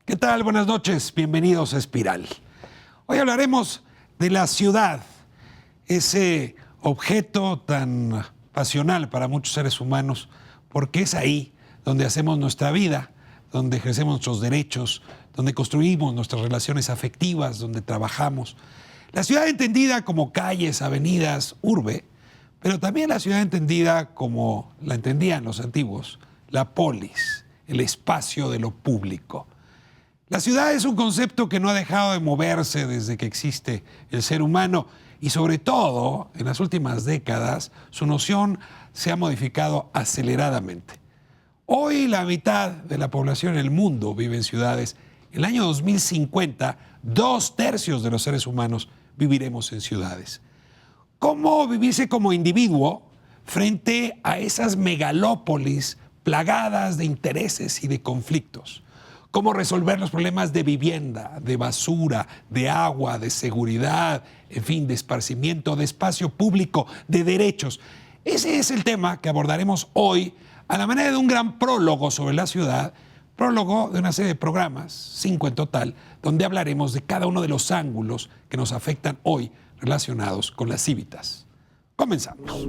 ¿Qué tal? Buenas noches, bienvenidos a Espiral. Hoy hablaremos de la ciudad, ese objeto tan pasional para muchos seres humanos, porque es ahí donde hacemos nuestra vida, donde ejercemos nuestros derechos, donde construimos nuestras relaciones afectivas, donde trabajamos. La ciudad entendida como calles, avenidas, urbe, pero también la ciudad entendida como la entendían los antiguos, la polis, el espacio de lo público. La ciudad es un concepto que no ha dejado de moverse desde que existe el ser humano y sobre todo en las últimas décadas su noción se ha modificado aceleradamente. Hoy la mitad de la población en el mundo vive en ciudades. En el año 2050, 2/3 de los seres humanos viviremos en ciudades. ¿Cómo vivirse como individuo frente a esas megalópolis plagadas de intereses y de conflictos? ¿Cómo resolver los problemas de vivienda, de basura, de agua, de seguridad, en fin, de esparcimiento, de espacio público, de derechos? Ese es el tema que abordaremos hoy a la manera de un gran prólogo sobre la ciudad, prólogo de una serie de programas, 5 en total, donde hablaremos de cada uno de los ángulos que nos afectan hoy relacionados con las cívitas. Comenzamos.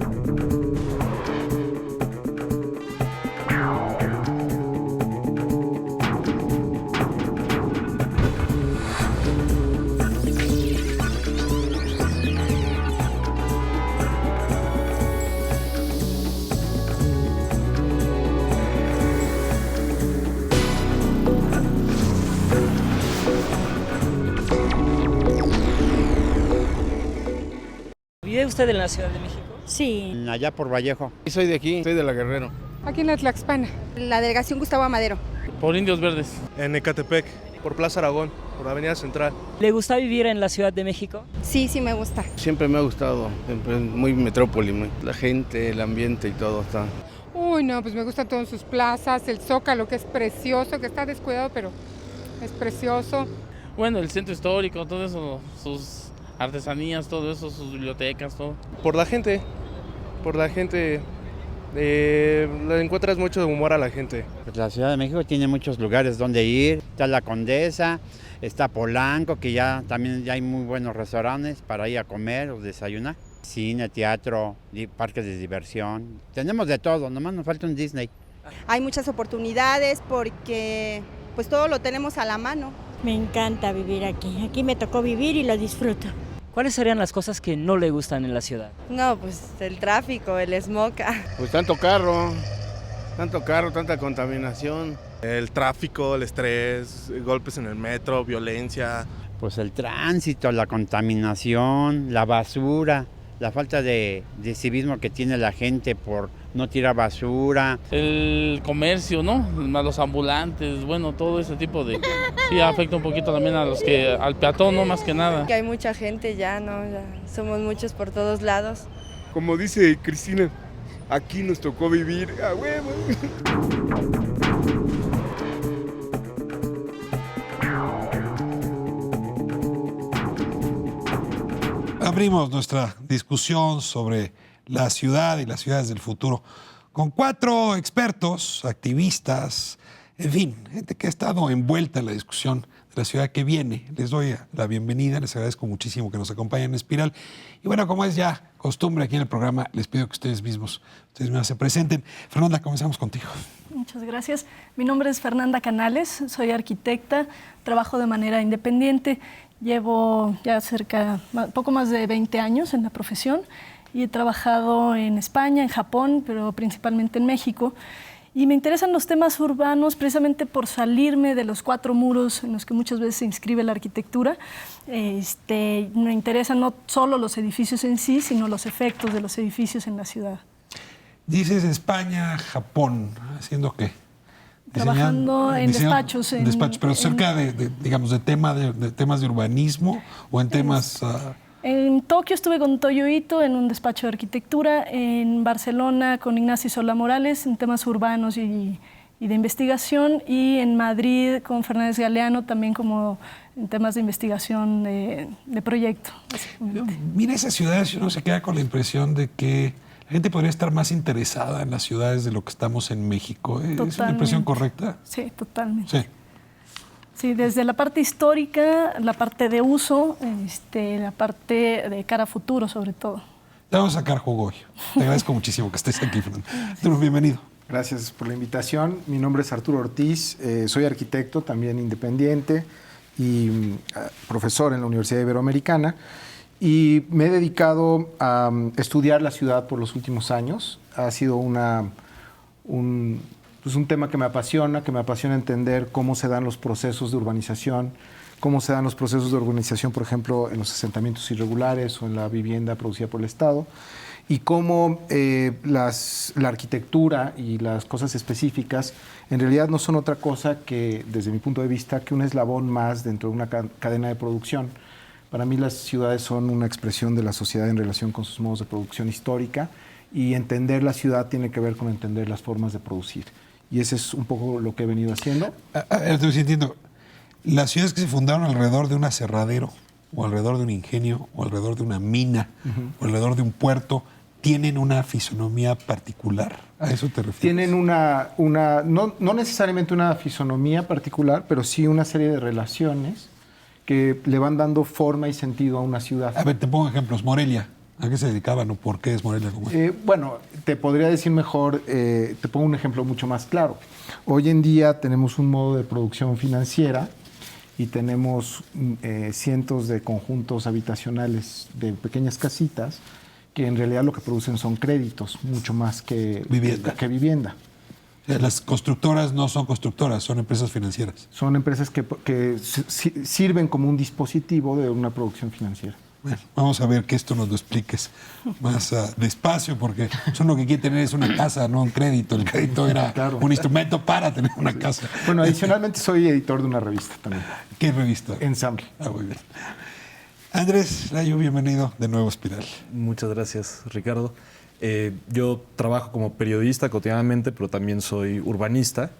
¿Vive usted en la Ciudad de México? Sí. Allá por Vallejo. Soy de aquí, soy de La Guerrero. Aquí en la Tlaxpana. La delegación Gustavo Madero. Por Indios Verdes. En Ecatepec, por Plaza Aragón, por Avenida Central. ¿Le gusta vivir en la Ciudad de México? Sí, sí me gusta. Siempre me ha gustado, siempre es muy metrópoli, la gente, el ambiente y todo está. Uy, no, pues me gustan todas sus plazas, el Zócalo, que es precioso, que está descuidado, pero es precioso. Bueno, el centro histórico, todo eso, sus artesanías, todo eso, sus bibliotecas, todo. Por la gente, le encuentras mucho humor a la gente. Pues la Ciudad de México tiene muchos lugares donde ir. Está La Condesa, está Polanco, que ya también ya hay muy buenos restaurantes para ir a comer o desayunar. Cine, teatro, parques de diversión. Tenemos de todo, nomás nos falta un Disney. Hay muchas oportunidades porque pues todo lo tenemos a la mano. Me encanta vivir aquí. Aquí me tocó vivir y lo disfruto. ¿Cuáles serían las cosas que no le gustan en la ciudad? No, pues el tráfico, el smog. Pues tanto carro, tanta contaminación. El tráfico, el estrés, golpes en el metro, violencia. Pues el tránsito, la contaminación, la basura, la falta de civismo que tiene la gente por no tirar basura. El comercio, ¿no? Los ambulantes, bueno, todo ese tipo de... Sí, afecta un poquito también al peatón, ¿no? Más que nada. Que hay mucha gente ya, ¿no? Ya somos muchos por todos lados. Como dice Cristina, aquí nos tocó vivir a huevo. Abrimos nuestra discusión sobre la ciudad y las ciudades del futuro con 4 expertos, activistas, en fin, gente que ha estado envuelta en la discusión de la ciudad que viene. Les doy la bienvenida, les agradezco muchísimo que nos acompañen en Espiral. Y bueno, como es ya costumbre aquí en el programa, les pido que ustedes mismas se presenten. Fernanda, comenzamos contigo. Muchas gracias. Mi nombre es Fernanda Canales, soy arquitecta, trabajo de manera independiente. Llevo ya poco más de 20 años en la profesión y he trabajado en España, en Japón, pero principalmente en México. Y me interesan los temas urbanos precisamente por salirme de los 4 muros en los que muchas veces se inscribe la arquitectura. Me interesan no solo los edificios en sí, sino los efectos de los edificios en la ciudad. Dices España, Japón, ¿haciendo qué? Trabajando en despachos. Pero cerca de temas de urbanismo o en temas... En Tokio estuve con Toyo Ito en un despacho de arquitectura, en Barcelona con Ignacio Sola Morales en temas urbanos y de investigación, y en Madrid con Fernández Galeano también como en temas de investigación de proyecto. Mira esas ciudades y uno se queda con la impresión de que la gente podría estar más interesada en las ciudades de lo que estamos en México. ¿Es una impresión correcta? Sí, totalmente. Sí. Sí, desde la parte histórica, la parte de uso, la parte de cara a futuro sobre todo. Te vamos a sacar jugo hoy. Te agradezco muchísimo que estés aquí, Fernando. Arturo, bienvenido. Gracias por la invitación. Mi nombre es Arturo Ortiz, soy arquitecto, también independiente y profesor en la Universidad Iberoamericana. Y me he dedicado a estudiar la ciudad por los últimos años. Ha sido un tema que me apasiona entender cómo se dan los procesos de urbanización, por ejemplo, en los asentamientos irregulares o en la vivienda producida por el Estado, y cómo la arquitectura y las cosas específicas en realidad no son otra cosa que, desde mi punto de vista, que un eslabón más dentro de una cadena de producción. Para mí las ciudades son una expresión de la sociedad en relación con sus modos de producción histórica, y entender la ciudad tiene que ver con entender las formas de producir. Y ese es un poco lo que he venido haciendo. Entonces entiendo, las ciudades que se fundaron alrededor de un aserradero, o alrededor de un ingenio, o alrededor de una mina, o alrededor de un puerto, ¿tienen una fisonomía particular? ¿A eso te refieres? Tienen no necesariamente una fisonomía particular, pero sí una serie de relaciones que le van dando forma y sentido a una ciudad. A ver, te pongo ejemplos. Morelia, ¿a qué se dedicaban o por qué es Morelia como es? Bueno, te podría decir mejor, te pongo un ejemplo mucho más claro. Hoy en día tenemos un modo de producción financiera y tenemos cientos de conjuntos habitacionales de pequeñas casitas que en realidad lo que producen son créditos, mucho más que vivienda. Las constructoras no son constructoras, son empresas financieras. Son empresas que sirven como un dispositivo de una producción financiera. Bueno, vamos a ver que esto nos lo expliques más despacio, porque son lo que quiere tener es una casa, no un crédito. El crédito era un instrumento para tener una casa. Bueno, adicionalmente soy editor de una revista también. ¿Qué revista? Ensamble. Muy bien. Andrés Layo, bienvenido de nuevo a Espiral. Muchas gracias, Ricardo. Yo trabajo como periodista cotidianamente, pero también soy urbanista.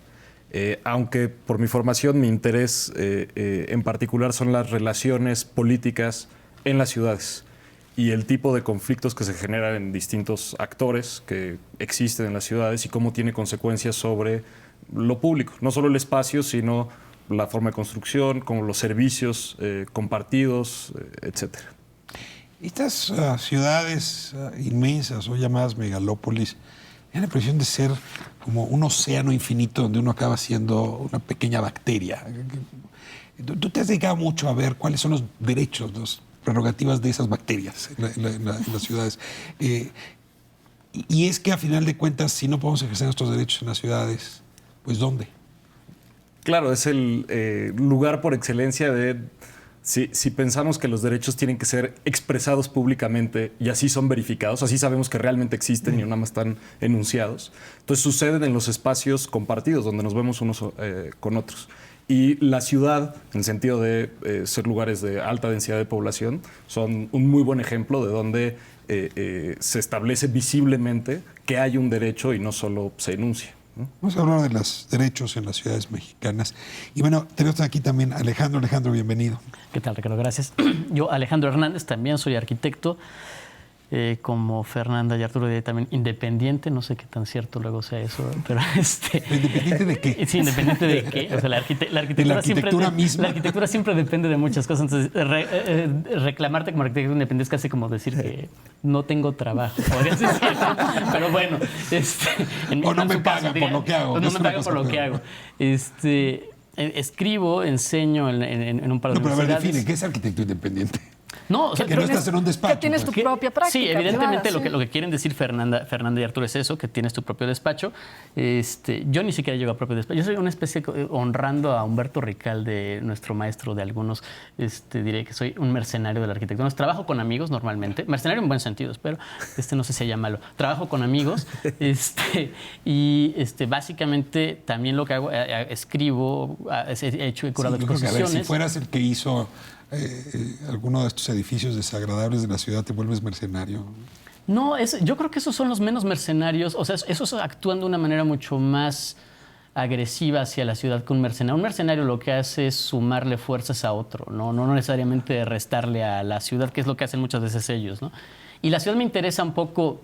Aunque por mi formación, mi interés en particular son las relaciones políticas en las ciudades y el tipo de conflictos que se generan en distintos actores que existen en las ciudades y cómo tiene consecuencias sobre lo público, no solo el espacio, sino la forma de construcción, como los servicios compartidos, etcétera. Estas ciudades inmensas o llamadas megalópolis tienen la impresión de ser como un océano infinito donde uno acaba siendo una pequeña bacteria. Tú te has dedicado mucho a ver cuáles son los derechos, las prerrogativas de esas bacterias en las ciudades. Y es que a final de cuentas, si no podemos ejercer nuestros derechos en las ciudades, pues ¿dónde? Claro, es el lugar por excelencia de... Si pensamos que los derechos tienen que ser expresados públicamente y así son verificados, así sabemos que realmente existen y no nada más están enunciados, entonces suceden en los espacios compartidos donde nos vemos unos con otros. Y la ciudad, en el sentido de ser lugares de alta densidad de población, son un muy buen ejemplo de donde se establece visiblemente que hay un derecho y no solo se enuncia. Vamos a hablar de los derechos en las ciudades mexicanas. Y bueno, tenemos aquí también a Alejandro. Alejandro, bienvenido. ¿Qué tal, Ricardo? Gracias. Yo, Alejandro Hernández, también soy arquitecto. Como Fernanda y Arturo, también independiente, no sé qué tan cierto luego sea eso, pero ¿Independiente de qué? Sí, independiente de qué. O sea, la arquitectura siempre depende de muchas cosas. Entonces, reclamarte como arquitecto independiente es casi como decir que no tengo trabajo. Podrías decir, pero bueno. O no me pagan por lo que hago. No me pagan por lo que hago. Escribo, enseño en un par de universidades. Pero a ver, define, ¿qué es arquitecto independiente? No, o sea, que no estás en un despacho. Que tienes tu propia práctica. Sí, evidentemente claro, lo que quieren decir Fernanda y Arturo es eso, que tienes tu propio despacho. Yo ni siquiera llego a propio despacho. Yo soy una especie, honrando a Humberto Ricalde, nuestro maestro de algunos, diré que soy un mercenario de la arquitectura. Trabajo con amigos normalmente, mercenario en buen sentido, espero, no sé si haya malo. Trabajo con amigos y básicamente también lo que hago, escribo, he curado exposiciones. Si fueras el que hizo alguno de estos edificios desagradables de la ciudad, te vuelves mercenario. No, yo creo que esos son los menos mercenarios. O sea, esos actúan de una manera mucho más agresiva hacia la ciudad que un mercenario. Un mercenario lo que hace es sumarle fuerzas a otro, no necesariamente restarle a la ciudad, que es lo que hacen muchas veces ellos, ¿no? Y la ciudad me interesa un poco,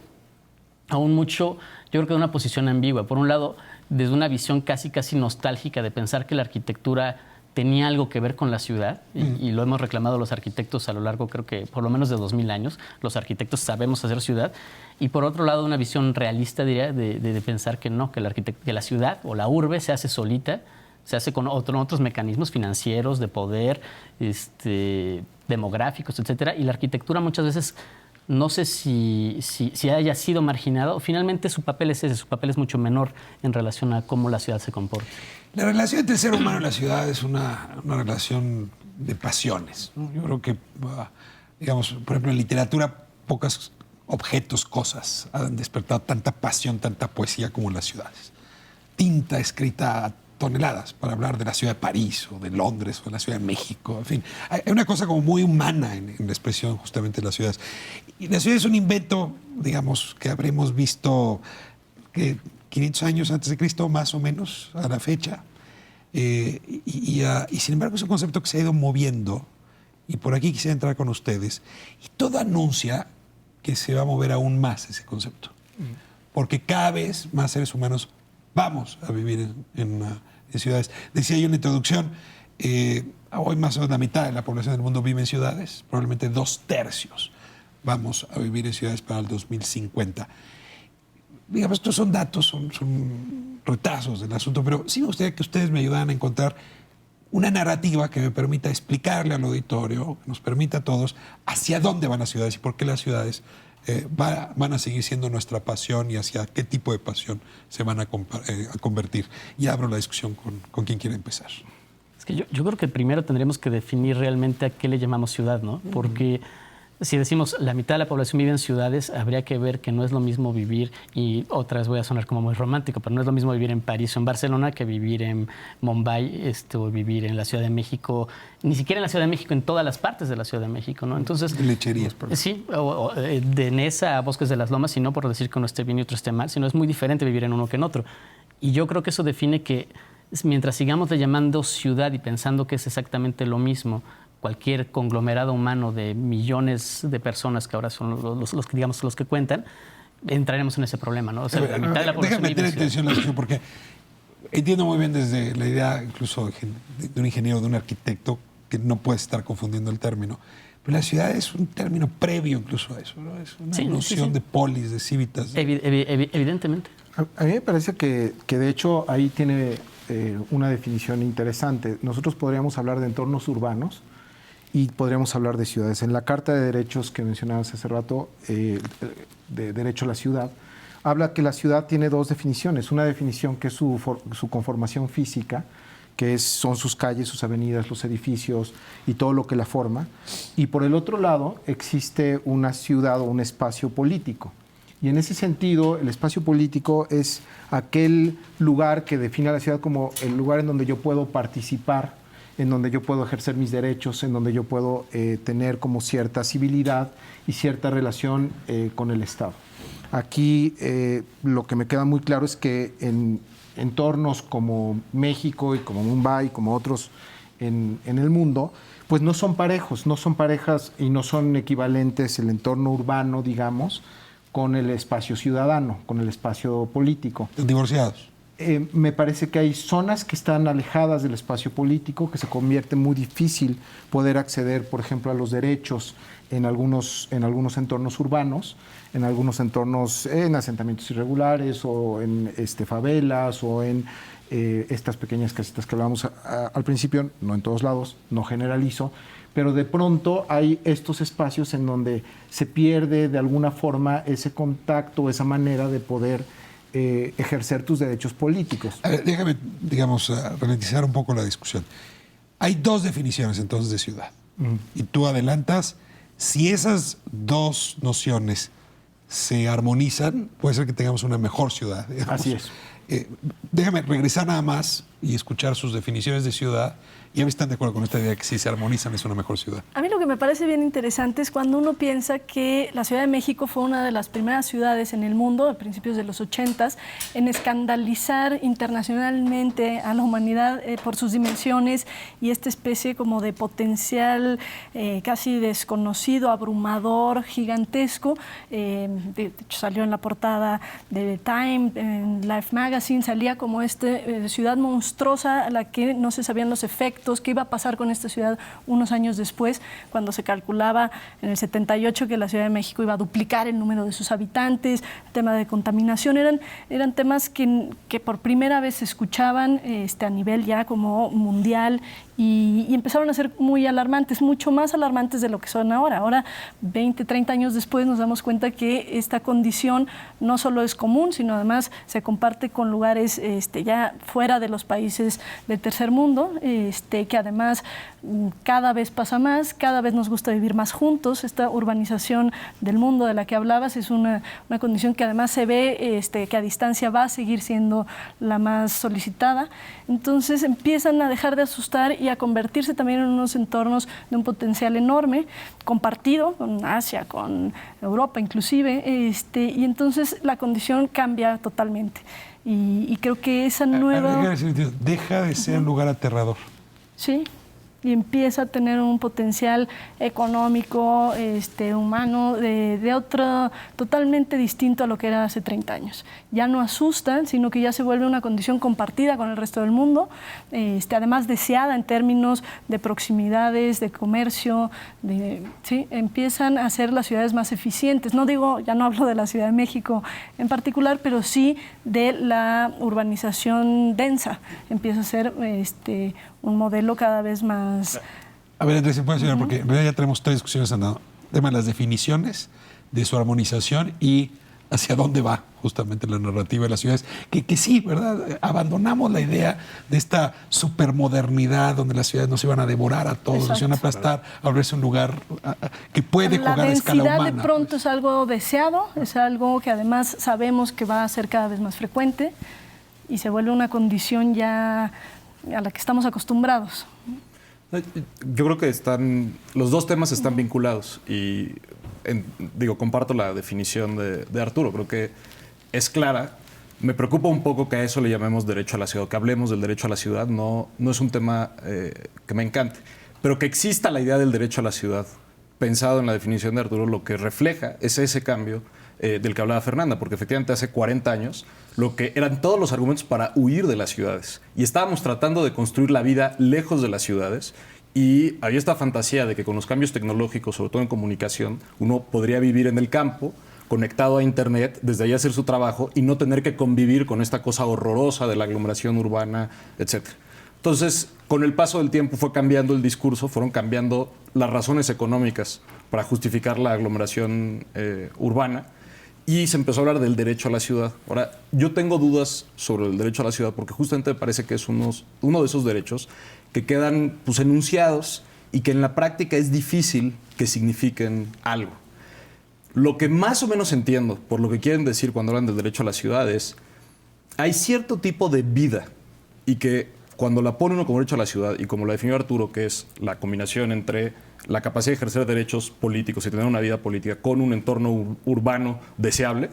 aún mucho, yo creo que de una posición ambigua. Por un lado, desde una visión casi nostálgica de pensar que la arquitectura tenía algo que ver con la ciudad y lo hemos reclamado los arquitectos a lo largo, creo que por lo menos de 2000 años. Los arquitectos sabemos hacer ciudad. Y por otro lado, una visión realista, diría, de pensar que no, que la ciudad o la urbe se hace solita, se hace con otros mecanismos financieros, de poder, demográficos, etcétera. Y la arquitectura muchas veces, no sé si haya sido marginada, o finalmente su papel es ese, su papel es mucho menor en relación a cómo la ciudad se comporta. La relación entre el ser humano y la ciudad es una relación de pasiones, ¿no? Yo creo que, digamos, por ejemplo, en literatura, pocos objetos, cosas han despertado tanta pasión, tanta poesía como en las ciudades. Tinta escrita a toneladas para hablar de la ciudad de París o de Londres o de la ciudad de México. En fin, hay una cosa como muy humana en la expresión justamente de las ciudades. Y la ciudad es un invento, digamos, que habremos visto que 500 años antes de Cristo, más o menos, a la fecha. Y sin embargo es un concepto que se ha ido moviendo, y por aquí quisiera entrar con ustedes, y todo anuncia que se va a mover aún más ese concepto. Porque cada vez más seres humanos vamos a vivir en ciudades. Decía yo en la introducción, hoy más o menos la mitad de la población del mundo vive en ciudades, probablemente 2/3 vamos a vivir en ciudades para el 2050. Digamos, estos son datos, son retazos del asunto, pero sí me gustaría que ustedes me ayudaran a encontrar una narrativa que me permita explicarle al auditorio, que nos permita a todos, hacia dónde van las ciudades y por qué las ciudades van a seguir siendo nuestra pasión y hacia qué tipo de pasión se van a convertir. Y abro la discusión con quien quiera empezar. Es que yo creo que primero tendremos que definir realmente a qué le llamamos ciudad, ¿no? Porque si decimos la mitad de la población vive en ciudades, habría que ver que no es lo mismo vivir, y otra vez voy a sonar como muy romántico, pero no es lo mismo vivir en París o en Barcelona que vivir en Mumbai o vivir en la Ciudad de México, ni siquiera en la Ciudad de México, en todas las partes de la Ciudad de México, ¿no? Entonces, lecherías, sí, de Nesa a Bosques de las Lomas, y no por decir que uno esté bien y otro esté mal, sino es muy diferente vivir en uno que en otro. Y yo creo que eso define que mientras sigamos llamando ciudad y pensando que es exactamente lo mismo, cualquier conglomerado humano de millones de personas que ahora son los que cuentan, entraremos en ese problema, ¿no? O sea, la mitad de la población déjame tener atención a la discusión, porque entiendo muy bien desde la idea incluso de un ingeniero, de un arquitecto, que no puedes estar confundiendo el término. Pero la ciudad es un término previo incluso a eso, ¿no? Es una noción de polis, de civitas. Evidentemente. A mí me parece que de hecho ahí tiene una definición interesante. Nosotros podríamos hablar de entornos urbanos y podríamos hablar de ciudades. En la Carta de Derechos que mencionabas hace rato, de Derecho a la Ciudad, habla que la ciudad tiene dos definiciones. Una definición que es su conformación física, que son sus calles, sus avenidas, los edificios y todo lo que la forma. Y por el otro lado existe una ciudad o un espacio político. Y en ese sentido, el espacio político es aquel lugar que define a la ciudad como el lugar en donde yo puedo participar, en donde yo puedo ejercer mis derechos, en donde yo puedo tener como cierta civilidad y cierta relación con el Estado. Aquí lo que me queda muy claro es que en entornos como México y como Mumbai, como otros en el mundo, pues no son parejos, no son parejas y no son equivalentes el entorno urbano, digamos, con el espacio ciudadano, con el espacio político. Divorciados. Me parece que hay zonas que están alejadas del espacio político, que se convierte muy difícil poder acceder, por ejemplo, a los derechos en algunos entornos urbanos, en algunos entornos, en asentamientos irregulares o en favelas o en estas pequeñas casitas que hablábamos al principio, no en todos lados, no generalizo, pero de pronto hay estos espacios en donde se pierde de alguna forma ese contacto, esa manera de poder ejercer tus derechos políticos. A ver, déjame, digamos, ralentizar un poco la discusión. Hay dos definiciones entonces de ciudad. Y tú adelantas, si esas dos nociones se armonizan, puede ser que tengamos una mejor ciudad. Digamos. Así es. Déjame regresar nada más y escuchar sus definiciones de ciudad. ¿Y a mí están de acuerdo con esta idea de que si se armonizan es una mejor ciudad? A mí lo que me parece bien interesante es cuando uno piensa que la Ciudad de México fue una de las primeras ciudades en el mundo, a principios de los 80s, en escandalizar internacionalmente a la humanidad por sus dimensiones y esta especie como de potencial casi desconocido, abrumador, gigantesco. De hecho, salió en la portada de Time, en Life Magazine. magazine salía como ciudad monstruosa a la que no se sabían los efectos, qué iba a pasar con esta ciudad unos años después, cuando se calculaba en el 78 que la Ciudad de México iba a duplicar el número de sus habitantes, el tema de contaminación, eran temas que por primera vez se escuchaban a nivel ya como mundial y empezaron a ser muy alarmantes, mucho más alarmantes de lo que son ahora. Ahora, 20, 30 años después, nos damos cuenta que esta condición no solo es común, sino además se comparte con lugares ya fuera de los países del tercer mundo, que además cada vez pasa más, cada vez nos gusta vivir más juntos. Esta urbanización del mundo de la que hablabas es una condición que además se ve que a distancia va a seguir siendo la más solicitada. Entonces empiezan a dejar de asustar y a convertirse también en unos entornos de un potencial enorme, compartido con Asia, con Europa inclusive, y entonces la condición cambia totalmente. Y creo que esa nueva... Deja de ser un lugar aterrador. Sí, y empieza a tener un potencial económico, humano, de otro, totalmente distinto a lo que era hace 30 años. Ya no asusta, sino que ya se vuelve una condición compartida con el resto del mundo, además deseada en términos de proximidades, de comercio, empiezan a ser las ciudades más eficientes. Ya no hablo de la Ciudad de México en particular, pero sí de la urbanización densa. Empieza a ser un modelo cada vez más... A ver, Andrés, ¿se puede ayudar? Porque en realidad ya tenemos 3 discusiones andando. El tema de las definiciones, de su armonización y hacia dónde va justamente la narrativa de las ciudades. Que sí, ¿verdad? Abandonamos la idea de esta supermodernidad donde las ciudades nos iban a devorar a todos, nos iban a aplastar, a abrirse un lugar que puede jugar a escala humana. La densidad de pronto es algo deseado, es algo que además sabemos que va a ser cada vez más frecuente y se vuelve una condición ya a la que estamos acostumbrados. Yo creo que los dos temas están vinculados y comparto la definición de Arturo, creo que es clara. Me preocupa un poco que a eso le llamemos derecho a la ciudad, que hablemos del derecho a la ciudad, no es un tema que me encante, pero que exista la idea del derecho a la ciudad, pensado en la definición de Arturo, lo que refleja es ese cambio del que hablaba Fernanda, porque efectivamente hace 40 años lo que eran todos los argumentos para huir de las ciudades y estábamos tratando de construir la vida lejos de las ciudades y había esta fantasía de que con los cambios tecnológicos, sobre todo en comunicación, uno podría vivir en el campo conectado a internet, desde ahí hacer su trabajo y no tener que convivir con esta cosa horrorosa de la aglomeración urbana, etc. Entonces, con el paso del tiempo fue cambiando el discurso, fueron cambiando las razones económicas para justificar la aglomeración urbana y se empezó a hablar del derecho a la ciudad. Ahora, yo tengo dudas sobre el derecho a la ciudad porque justamente me parece que es uno de esos derechos que quedan enunciados y que en la práctica es difícil que signifiquen algo. Lo que más o menos entiendo por lo que quieren decir cuando hablan del derecho a la ciudad es hay cierto tipo de vida y que cuando la pone uno como derecho a la ciudad y como la definió Arturo, que es la combinación entre la capacidad de ejercer derechos políticos y tener una vida política con un entorno urbano deseable,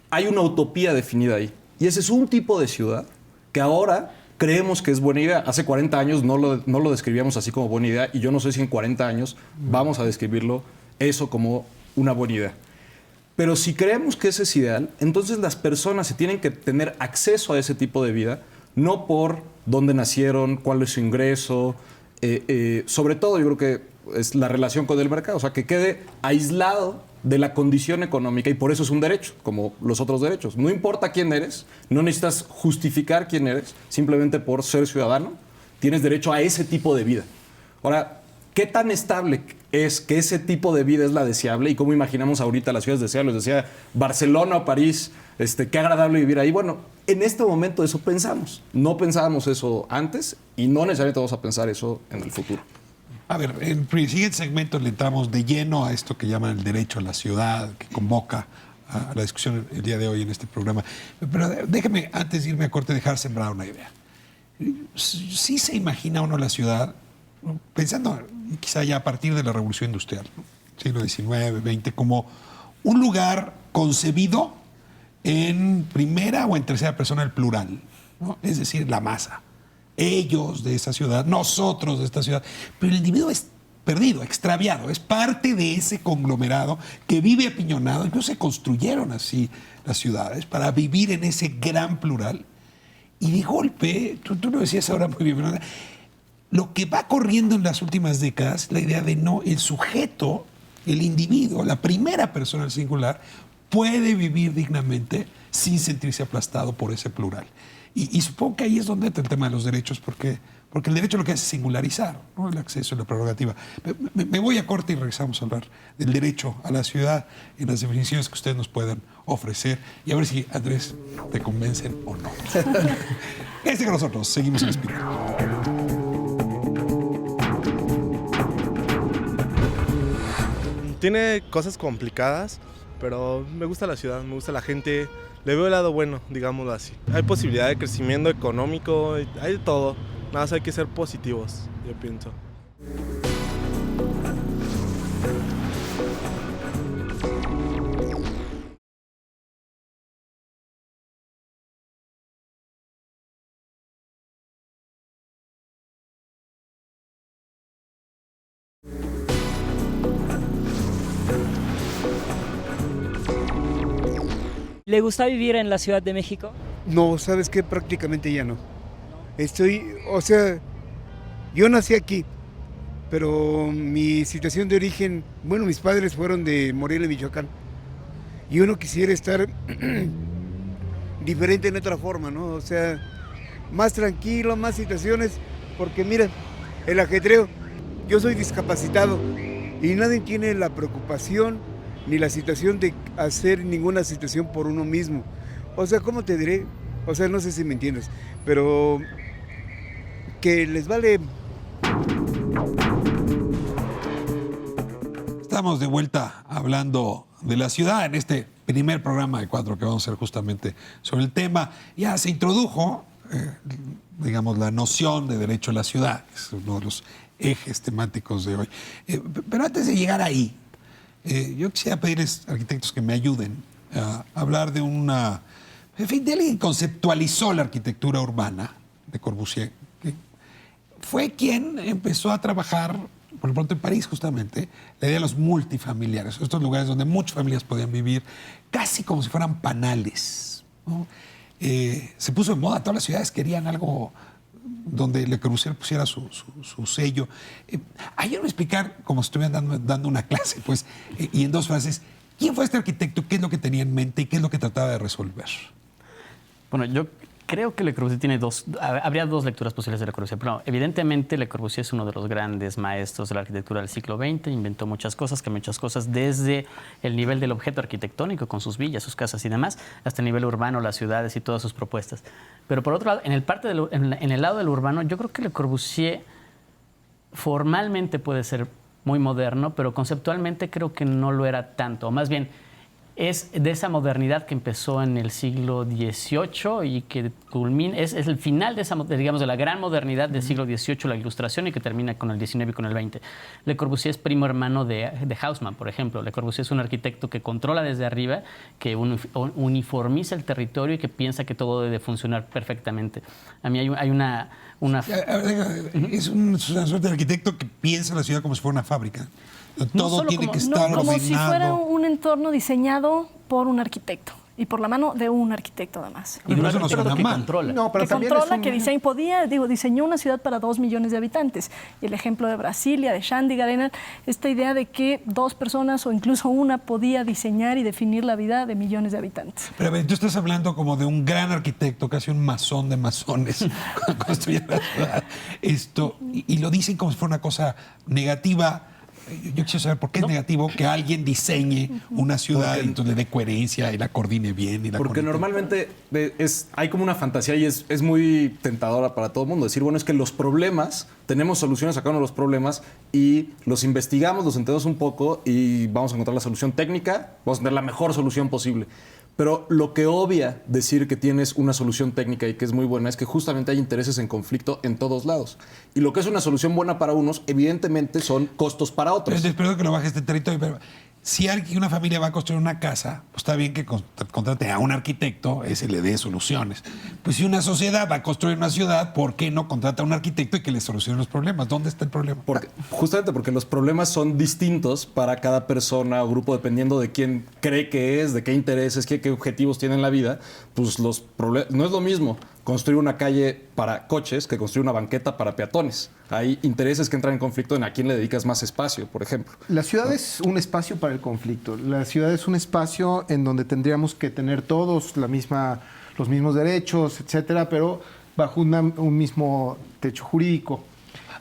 hay una utopía definida ahí. Y ese es un tipo de ciudad que ahora creemos que es buena idea. Hace 40 años no lo describíamos así como buena idea y yo no sé si en 40 años vamos a describirlo eso como una buena idea. Pero si creemos que ese es ideal, entonces las personas se tienen que tener acceso a ese tipo de vida, no por dónde nacieron, cuál es su ingreso, sobre todo yo creo que es la relación con el mercado, o sea, que quede aislado de la condición económica y por eso es un derecho, como los otros derechos. No importa quién eres, no necesitas justificar quién eres, simplemente por ser ciudadano, tienes derecho a ese tipo de vida. Ahora, ¿qué tan estable es que ese tipo de vida es la deseable y cómo imaginamos ahorita las ciudades deseables? Decía Barcelona o París, qué agradable vivir ahí. Bueno, en este momento eso pensamos. No pensábamos eso antes y no necesariamente vamos a pensar eso en el futuro. A ver, en el siguiente segmento le entramos de lleno a esto que llaman el derecho a la ciudad, que convoca a la discusión el día de hoy en este programa. Pero déjeme, antes de irme a corte, dejar sembrar una idea. Sí se imagina uno la ciudad, pensando quizá ya a partir de la Revolución Industrial, ¿no? Siglo XIX, XX, como un lugar concebido en primera o en tercera persona el plural, ¿no? Es decir, la masa. Ellos de esa ciudad, nosotros de esta ciudad. Pero el individuo es perdido, extraviado, es parte de ese conglomerado que vive apiñonado. Incluso se construyeron así las ciudades para vivir en ese gran plural Y de golpe, tú lo decías ahora muy bien, Fernanda, lo que va corriendo en las últimas décadas, la idea de no, el sujeto, el individuo, la primera persona al singular, puede vivir dignamente sin sentirse aplastado por ese plural. Y supongo que ahí es donde entra el tema de los derechos, porque el derecho lo que hace es singularizar, ¿no? El acceso y la prerrogativa. Me voy a corte y regresamos a hablar del derecho a la ciudad en las definiciones que ustedes nos puedan ofrecer y a ver si, Andrés, te convencen o no. Quédense con nosotros, seguimos en Espiral. Tiene cosas complicadas, pero me gusta la ciudad, me gusta la gente. Le veo el lado bueno, digámoslo así. Hay posibilidad de crecimiento económico, hay de todo. Nada más hay que ser positivos, yo pienso. ¿Le gusta vivir en la Ciudad de México? No, ¿sabes qué? Prácticamente ya no. O sea, yo nací aquí, pero mi situación de origen, bueno, mis padres fueron de Morelia, Michoacán, y uno quisiera estar diferente en otra forma, ¿no? O sea, más tranquilo, más situaciones, porque mira, el ajetreo, yo soy discapacitado y nadie tiene la preocupación ni la situación de hacer ninguna situación por uno mismo. O sea, ¿cómo te diré? O sea, no sé si me entiendes, pero que les vale. Estamos de vuelta hablando de la ciudad en este primer programa de 4 que vamos a hacer justamente sobre el tema. Ya se introdujo, digamos, la noción de derecho a la ciudad, que es uno de los ejes temáticos de hoy. Pero antes de llegar ahí, yo quisiera pedirles, arquitectos, que me ayuden a hablar de una... En fin, de alguien que conceptualizó la arquitectura urbana, de Corbusier, que fue quien empezó a trabajar, por lo pronto en París justamente, la idea de los multifamiliares, estos lugares donde muchas familias podían vivir casi como si fueran panales, ¿no? Se puso de moda, todas las ciudades querían algo donde Le Corbusier pusiera su sello. Ayúdenme a explicar, como si estuvieran dando una clase, pues, y en 2 frases, ¿quién fue este arquitecto? ¿Qué es lo que tenía en mente y qué es lo que trataba de resolver? Bueno, yo creo que Le Corbusier tiene habría 2 lecturas posibles de Le Corbusier. Pero evidentemente Le Corbusier es uno de los grandes maestros de la arquitectura del siglo XX, inventó muchas cosas, desde el nivel del objeto arquitectónico, con sus villas, sus casas y demás, hasta el nivel urbano, las ciudades y todas sus propuestas. Pero por otro lado, en el lado del urbano, yo creo que Le Corbusier formalmente puede ser muy moderno, pero conceptualmente creo que no lo era tanto, o más bien es de esa modernidad que empezó en el siglo XVIII y que culmina, es el final de esa, digamos, de la gran modernidad del siglo XVIII, la Ilustración, y que termina con el XIX y con el XX. Le Corbusier es primo hermano de Haussmann, por ejemplo. Le Corbusier es un arquitecto que controla desde arriba, que uniformiza el territorio y que piensa que todo debe funcionar perfectamente. A mí hay una... Es una suerte de arquitecto que piensa la ciudad como si fuera una fábrica. Todo tiene que estar como ordenado. Si fuera un entorno diseñado por un arquitecto y por la mano de un arquitecto además. Y no, eso no suena mal. Controla. No, pero que también controla, que diseñó una ciudad para 2 millones de habitantes. Y el ejemplo de Brasilia, de Chandigarh, esta idea de que 2 personas o incluso una podía diseñar y definir la vida de millones de habitantes. Pero a ver, tú estás hablando como de un gran arquitecto, casi un masón de masones, cuando construye la ciudad. Y lo dicen como si fuera una cosa negativa. Yo quisiera saber por qué es negativo que alguien diseñe una ciudad y entonces le dé coherencia y la coordine bien. Porque normalmente hay como una fantasía y es muy tentadora para todo el mundo. Decir, bueno, es que los problemas, tenemos soluciones a cada uno de los problemas y los investigamos, los entendemos un poco y vamos a encontrar la solución técnica, vamos a tener la mejor solución posible. Pero lo que obvia decir que tienes una solución técnica y que es muy buena es que justamente hay intereses en conflicto en todos lados. Y lo que es una solución buena para unos, evidentemente, son costos para otros. Espero que lo baje este territorio, pero si una familia va a construir una casa, pues está bien que contrate a un arquitecto, ese le dé soluciones. Pues si una sociedad va a construir una ciudad, ¿por qué no contrata a un arquitecto y que le solucione los problemas? ¿Dónde está el problema? Justamente porque los problemas son distintos para cada persona o grupo, dependiendo de quién cree que es, de qué intereses, qué objetivos tiene en la vida. Pues los problemas no es lo mismo construir una calle para coches que construir una banqueta para peatones. Hay intereses que entran en conflicto en a quién le dedicas más espacio, por ejemplo. La ciudad es un espacio para el conflicto. La ciudad es un espacio en donde tendríamos que tener todos los mismos derechos, etcétera, pero bajo un mismo techo jurídico.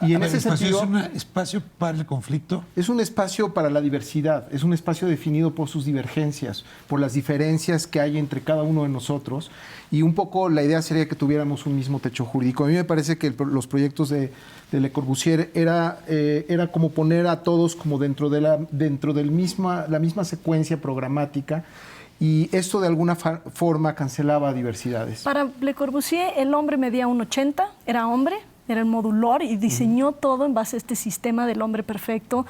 Y en ese sentido, ¿es un espacio para el conflicto? Es un espacio para la diversidad, es un espacio definido por sus divergencias, por las diferencias que hay entre cada uno de nosotros. Y un poco la idea sería que tuviéramos un mismo techo jurídico. A mí me parece que los proyectos de Le Corbusier era como poner a todos como dentro de la misma secuencia programática. Y esto de alguna forma cancelaba diversidades. Para Le Corbusier, el hombre medía 1,80, era hombre, era el modulor y diseñó todo en base a este sistema del hombre perfecto,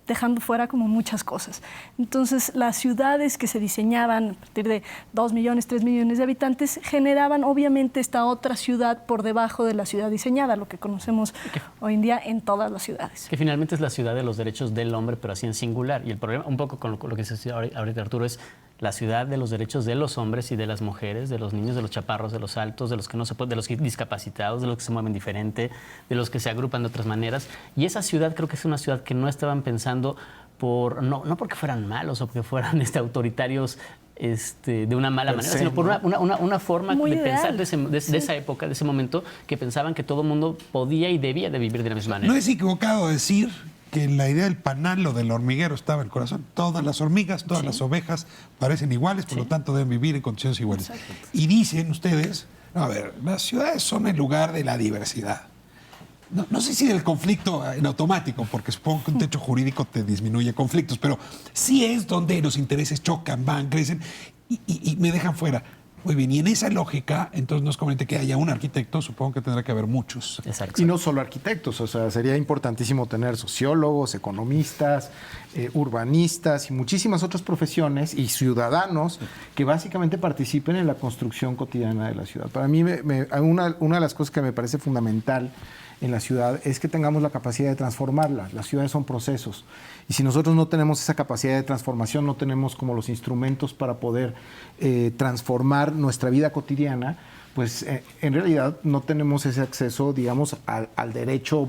dejando fuera como muchas cosas. Entonces, las ciudades que se diseñaban a partir de 2 millones, 3 millones de habitantes generaban obviamente esta otra ciudad por debajo de la ciudad diseñada, lo que conocemos hoy en día en todas las ciudades. Que finalmente es la ciudad de los derechos del hombre, pero así en singular. Y el problema, un poco con lo que se decía ahorita Arturo, es la ciudad de los derechos de los hombres y de las mujeres, de los niños, de los chaparros, de los altos, de los que no se pueden, de los discapacitados, de los que se mueven diferente, de los que se agrupan de otras maneras. Y esa ciudad creo que es una ciudad que no estaban pensando no porque fueran malos o porque fueran autoritarios de una mala manera, sino por una forma de pensar de esa época, de ese momento, que pensaban que todo el mundo podía y debía de vivir de la misma manera. No es equivocado decir que en la idea del panal o del hormiguero estaba el corazón. Todas las hormigas, todas las ovejas parecen iguales, por lo tanto deben vivir en condiciones iguales. Exacto. Y dicen ustedes, a ver, las ciudades son el lugar de la diversidad. No sé si del conflicto en automático, porque supongo que un techo jurídico te disminuye conflictos, pero sí es donde los intereses chocan, van, crecen y me dejan fuera. Muy bien, y en esa lógica, entonces no es conveniente que haya un arquitecto, supongo que tendrá que haber muchos. Exacto. Y no solo arquitectos, o sea, sería importantísimo tener sociólogos, economistas, urbanistas y muchísimas otras profesiones y ciudadanos que básicamente participen en la construcción cotidiana de la ciudad. Para mí, una de las cosas que me parece fundamental en la ciudad es que tengamos la capacidad de transformarla. Las ciudades son procesos. Y si nosotros no tenemos esa capacidad de transformación, no tenemos como los instrumentos para poder transformar nuestra vida cotidiana, pues en realidad no tenemos ese acceso, digamos, al derecho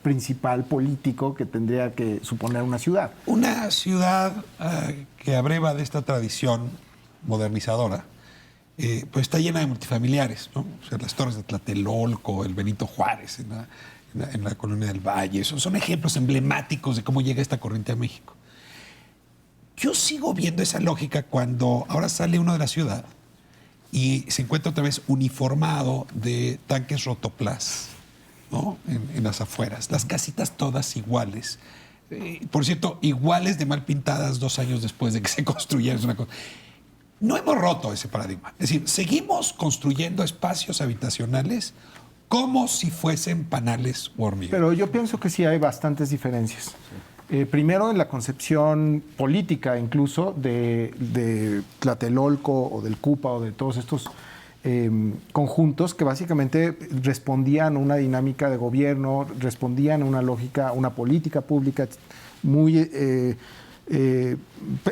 principal político que tendría que suponer una ciudad. Una ciudad que abreva de esta tradición modernizadora, pues está llena de multifamiliares, ¿no? O sea, las torres de Tlatelolco, el Benito Juárez en la Colonia del Valle, son ejemplos emblemáticos de cómo llega esta corriente a México. Yo sigo viendo esa lógica cuando ahora sale uno de la ciudad y se encuentra otra vez uniformado de tanques rotoplas, ¿no? En las afueras, las casitas todas iguales. Por cierto, iguales de mal pintadas 2 años después de que se construyeron. Es una cosa. No hemos roto ese paradigma. Es decir, seguimos construyendo espacios habitacionales como si fuesen panales o hormigas. Pero yo pienso que sí hay bastantes diferencias. Primero, en la concepción política incluso de Tlatelolco o del CUPA o de todos estos conjuntos que básicamente respondían a una dinámica de gobierno, respondían a una lógica, una política pública muy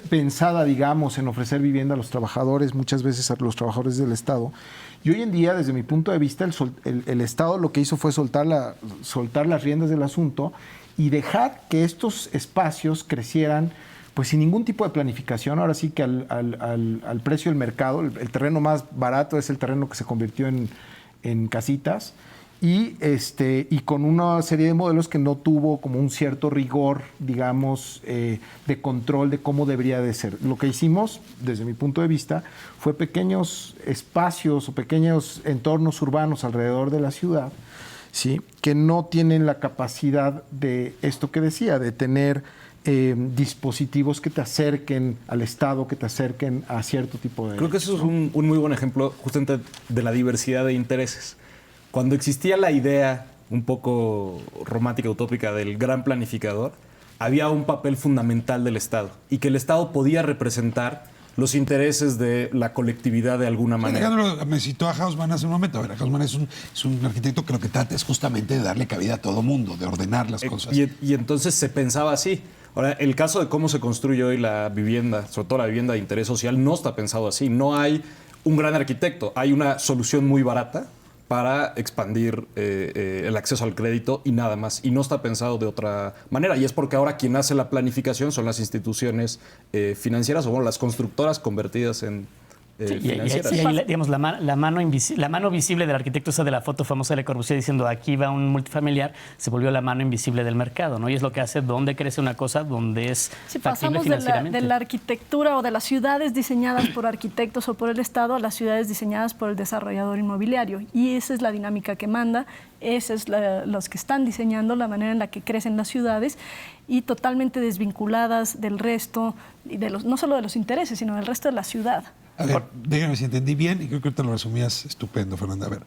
pensada, digamos, en ofrecer vivienda a los trabajadores, muchas veces a los trabajadores del Estado. Y hoy en día, desde mi punto de vista, el Estado lo que hizo fue soltar las riendas del asunto y dejar que estos espacios crecieran pues sin ningún tipo de planificación. Ahora sí que al precio del mercado, el terreno más barato es el terreno que se convirtió en casitas y con una serie de modelos que no tuvo como un cierto rigor, digamos, de control de cómo debería de ser. Lo que hicimos, desde mi punto de vista, fue pequeños espacios o pequeños entornos urbanos alrededor de la ciudad, ¿sí?, que no tienen la capacidad de esto que decía, de tener dispositivos que te acerquen al Estado, que te acerquen a cierto tipo de... Creo que eso es un muy buen ejemplo justamente de la diversidad de intereses. Cuando existía la idea un poco romántica, utópica del gran planificador, había un papel fundamental del Estado y que el Estado podía representar los intereses de la colectividad de alguna manera. Alejandro me citó a Haussmann hace un momento. A ver, Haussmann es un arquitecto que lo que trata es justamente de darle cabida a todo mundo, de ordenar las cosas. Y entonces se pensaba así. Ahora, el caso de cómo se construye hoy la vivienda, sobre todo la vivienda de interés social, no está pensado así. No hay un gran arquitecto. Hay una solución muy barata para expandir el acceso al crédito y nada más. Y no está pensado de otra manera. Y es porque ahora quien hace la planificación son las instituciones financieras o bueno, las constructoras convertidas en financieras. Y ahí, digamos, la mano visible del arquitecto, esa de la foto famosa de Le Corbusier diciendo aquí va un multifamiliar, se volvió la mano invisible del mercado, ¿no? Y es lo que hace donde crece una cosa, donde es factible financieramente. De la arquitectura o de las ciudades diseñadas por arquitectos o por el Estado a las ciudades diseñadas por el desarrollador inmobiliario. Y esa es la dinámica que manda, esa es los que están diseñando la manera en la que crecen las ciudades y totalmente desvinculadas del resto, y no solo de los intereses, sino del resto de la ciudad. A ver, déjame si entendí bien, y creo que te lo resumías estupendo, Fernanda. A ver,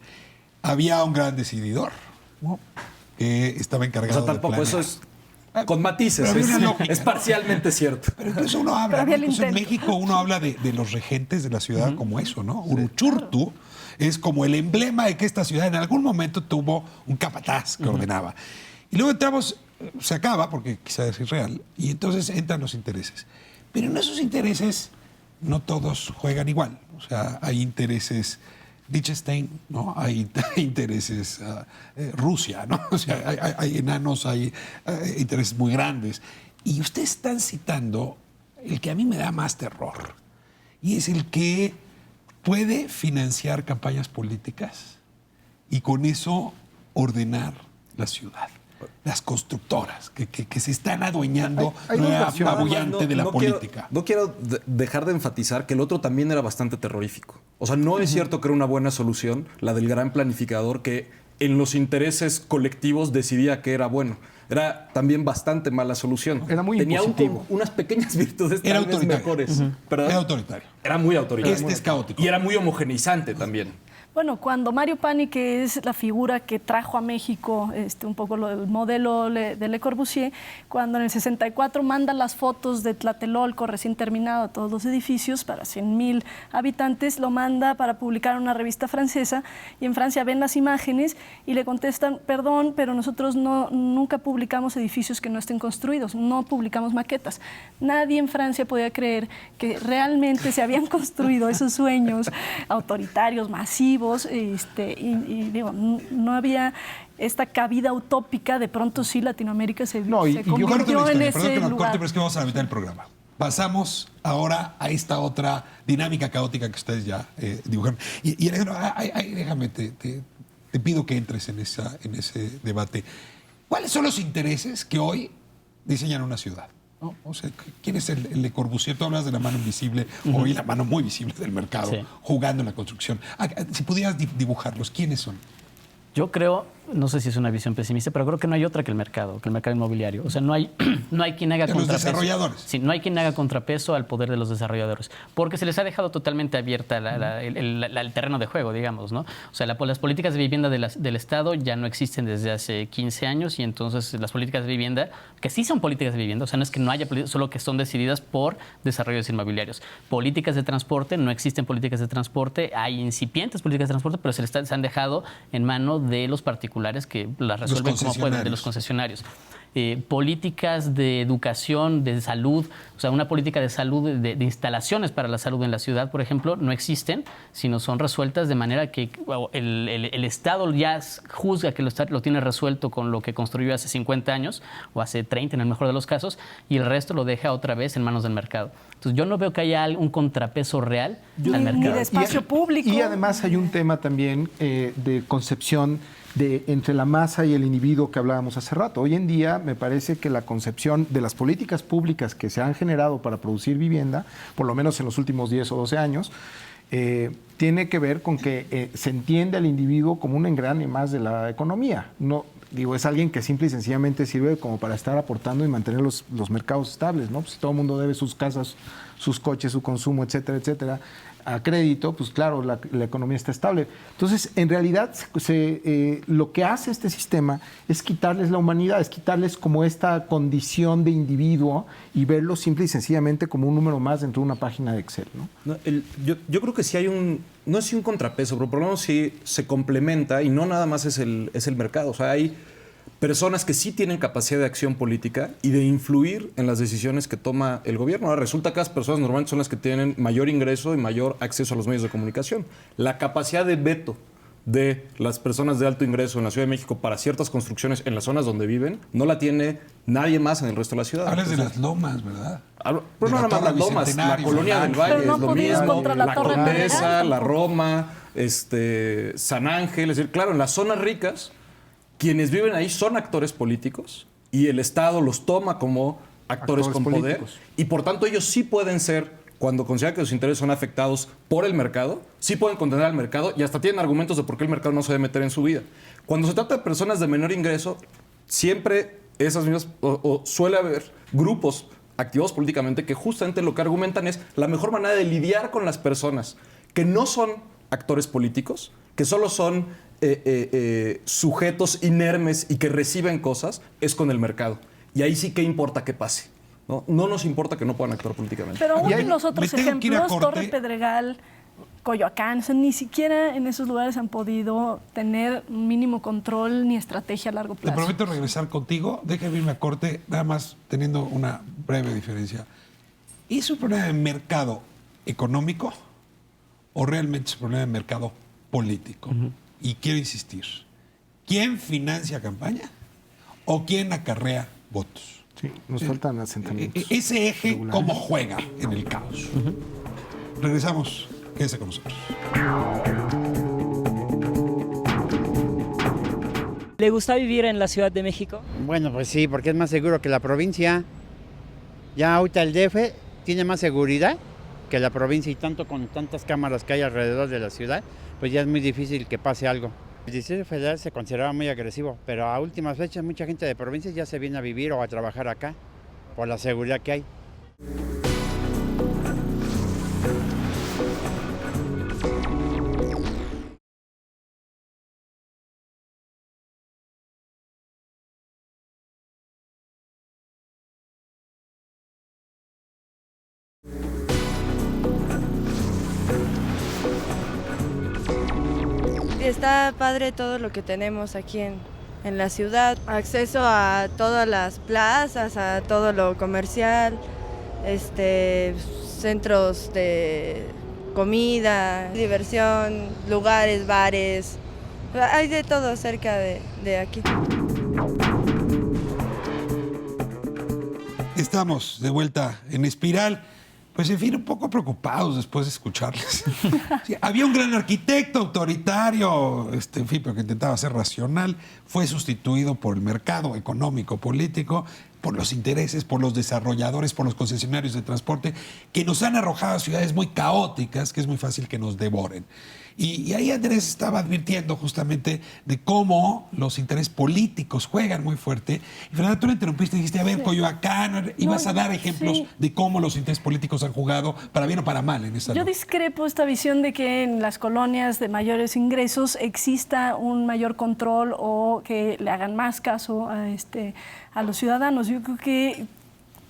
había un gran decididor, ¿no? Que estaba encargado de tampoco, planear. eso es con matices, es parcialmente cierto. Pero incluso uno habla, ¿no? Incluso en México uno habla de los regentes de la ciudad como eso, ¿no? Uruchurtu es como el emblema de que esta ciudad en algún momento tuvo un capataz que ordenaba. Y luego entramos, se acaba, porque quizás es irreal, y entonces entran los intereses. Pero en esos intereses no todos juegan igual. O sea, hay intereses Liechtenstein, ¿no? Hay intereses Rusia, ¿no? O sea, hay enanos, hay intereses muy grandes. Y ustedes están citando el que a mí me da más terror. Y es el que puede financiar campañas políticas y con eso ordenar la ciudad. Las constructoras que se están adueñando apabullante de la política. No quiero dejar de enfatizar que el otro también era bastante terrorífico. O sea, no es cierto que era una buena solución la del gran planificador que en los intereses colectivos decidía que era bueno. Era también bastante mala solución. Era muy impositivo. Unas pequeñas virtudes era tal vez mejores. Era autoritario. Era muy autoritario. Este es caótico. Y era muy homogeneizante también. Bueno, cuando Mario Pani, que es la figura que trajo a México un poco el modelo de Le Corbusier, cuando en el 64 manda las fotos de Tlatelolco recién terminado, todos los edificios para 100,000 habitantes, lo manda para publicar en una revista francesa y en Francia ven las imágenes y le contestan, perdón, pero nosotros nunca publicamos edificios que no estén construidos, no publicamos maquetas. Nadie en Francia podía creer que realmente se habían construido esos sueños autoritarios, masivos, y digo, no había esta cabida utópica. De pronto sí Latinoamérica se convirtió en ese lugar. Pero es que vamos a la mitad del programa. Pasamos ahora a esta otra dinámica caótica que ustedes ya dibujaron. Y Alejandro, déjame, te pido que entres en ese debate. ¿Cuáles son los intereses que hoy diseñan una ciudad? ¿No? O sea, ¿quién es el Le Corbusier? Tú hablas de la mano invisible, hoy la mano muy visible del mercado, jugando en la construcción. Si pudieras dibujarlos, ¿quiénes son? Yo creo, no sé si es una visión pesimista, pero creo que no hay otra que el mercado inmobiliario. O sea, no hay quien haga contrapeso. Los desarrolladores. Sí, no hay quien haga contrapeso al poder de los desarrolladores, porque se les ha dejado totalmente abierta el terreno de juego, digamos, ¿no? O sea, las políticas de vivienda del Estado ya no existen desde hace 15 años y entonces las políticas de vivienda, que sí son políticas de vivienda, o sea, no es que no haya políticas, solo que son decididas por desarrollos inmobiliarios. Políticas de transporte, no existen políticas de transporte, hay incipientes políticas de transporte, pero se han dejado en mano de los particulares que las resuelven como pueden, de los concesionarios. Políticas de educación, de salud, o sea, una política de salud, de instalaciones para la salud en la ciudad, por ejemplo, no existen, sino son resueltas de manera que el Estado ya juzga que lo tiene resuelto con lo que construyó hace 50 años o hace 30 en el mejor de los casos, y el resto lo deja otra vez en manos del mercado. Entonces, yo no veo que haya un contrapeso real al mercado. Ni de espacio público. Y además hay un tema también de concepción entre la masa y el individuo que hablábamos hace rato. Hoy en día me parece que la concepción de las políticas públicas que se han generado para producir vivienda, por lo menos en los últimos 10 o 12 años, tiene que ver con que se entiende al individuo como un engrane más de la economía. No, digo, es alguien que simple y sencillamente sirve como para estar aportando y mantener los mercados estables, ¿no? Pues si todo el mundo debe sus casas, sus coches, su consumo, etcétera, etcétera, a crédito, pues claro, la economía está estable. Entonces, en realidad, lo que hace este sistema es quitarles la humanidad, es quitarles como esta condición de individuo y verlo simple y sencillamente como un número más dentro de una página de Excel, ¿no? Yo creo que sí hay no es un contrapeso, pero por lo menos sí se complementa y no nada más es el mercado. O sea, hay personas que sí tienen capacidad de acción política y de influir en las decisiones que toma el gobierno. Ahora, resulta que las personas normalmente son las que tienen mayor ingreso y mayor acceso a los medios de comunicación. La capacidad de veto de las personas de alto ingreso en la Ciudad de México para ciertas construcciones en las zonas donde viven no la tiene nadie más en el resto de la ciudad. Hablas de las Lomas, ¿verdad? Pero no nada más las Lomas, la Colonia del Valle es lo mismo, la Condesa, la Roma, San Ángel. Es decir, claro, en las zonas ricas, quienes viven ahí son actores políticos y el Estado los toma como actores con poder y por tanto ellos sí pueden ser, cuando consideran que sus intereses son afectados por el mercado, sí pueden contener al mercado y hasta tienen argumentos de por qué el mercado no se debe meter en su vida. Cuando se trata de personas de menor ingreso, siempre esas mismas, o suele haber grupos activados políticamente que justamente lo que argumentan es la mejor manera de lidiar con las personas que no son actores políticos, que solo son sujetos inermes y que reciben cosas, es con el mercado. Y ahí sí que importa que pase. No nos importa que no puedan actuar políticamente. Pero aún en los otros ejemplos, Torre Pedregal, Coyoacán, o sea, ni siquiera en esos lugares han podido tener un mínimo control ni estrategia a largo plazo. Te prometo regresar contigo. Déjame irme a corte, nada más teniendo una breve diferencia. ¿Es un problema de mercado económico o realmente es un problema de mercado político? Y quiero insistir, ¿quién financia campaña o quién acarrea votos? Sí, nos faltan asentamientos. Ese eje, regulares. ¿Cómo juega en el caos? Regresamos, quédese con nosotros. ¿Le gusta vivir en la Ciudad de México? Bueno, pues sí, porque es más seguro que la provincia. Ya ahorita el DF tiene más seguridad que la provincia y tanto con tantas cámaras que hay alrededor de la ciudad, pues ya es muy difícil que pase algo. El Distrito Federal se consideraba muy agresivo, pero a últimas fechas mucha gente de provincias ya se viene a vivir o a trabajar acá por la seguridad que hay. Está padre todo lo que tenemos aquí en la ciudad, acceso a todas las plazas, a todo lo comercial, centros de comida, diversión, lugares, bares, hay de todo cerca de aquí. Estamos de vuelta en Espiral. Pues, en fin, un poco preocupados después de escucharles. Sí, había un gran arquitecto autoritario, en fin, pero que intentaba ser racional. Fue sustituido por el mercado económico, político, por los intereses, por los desarrolladores, por los concesionarios de transporte, que nos han arrojado a ciudades muy caóticas, que es muy fácil que nos devoren. Y ahí Andrés estaba advirtiendo justamente de cómo los intereses políticos juegan muy fuerte. Y Fernanda, tú le interrumpiste y dijiste, a ver, Coyoacán, ibas a dar ejemplos de cómo los intereses políticos han jugado para bien o para mal en esta Yo noche. discrepo esta visión de que en las colonias de mayores ingresos exista un mayor control o que le hagan más caso a los ciudadanos. Yo creo que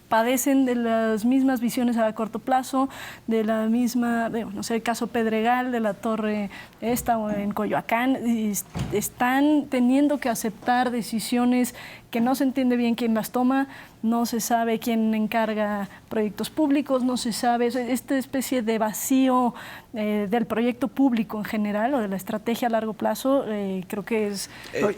padecen de las mismas visiones a corto plazo, de la misma, no sé, el caso Pedregal, de la torre o en Coyoacán, y están teniendo que aceptar decisiones que no se entiende bien quién las toma, no se sabe quién encarga proyectos públicos, no se sabe, esta especie de vacío del proyecto público en general o de la estrategia a largo plazo, creo que es...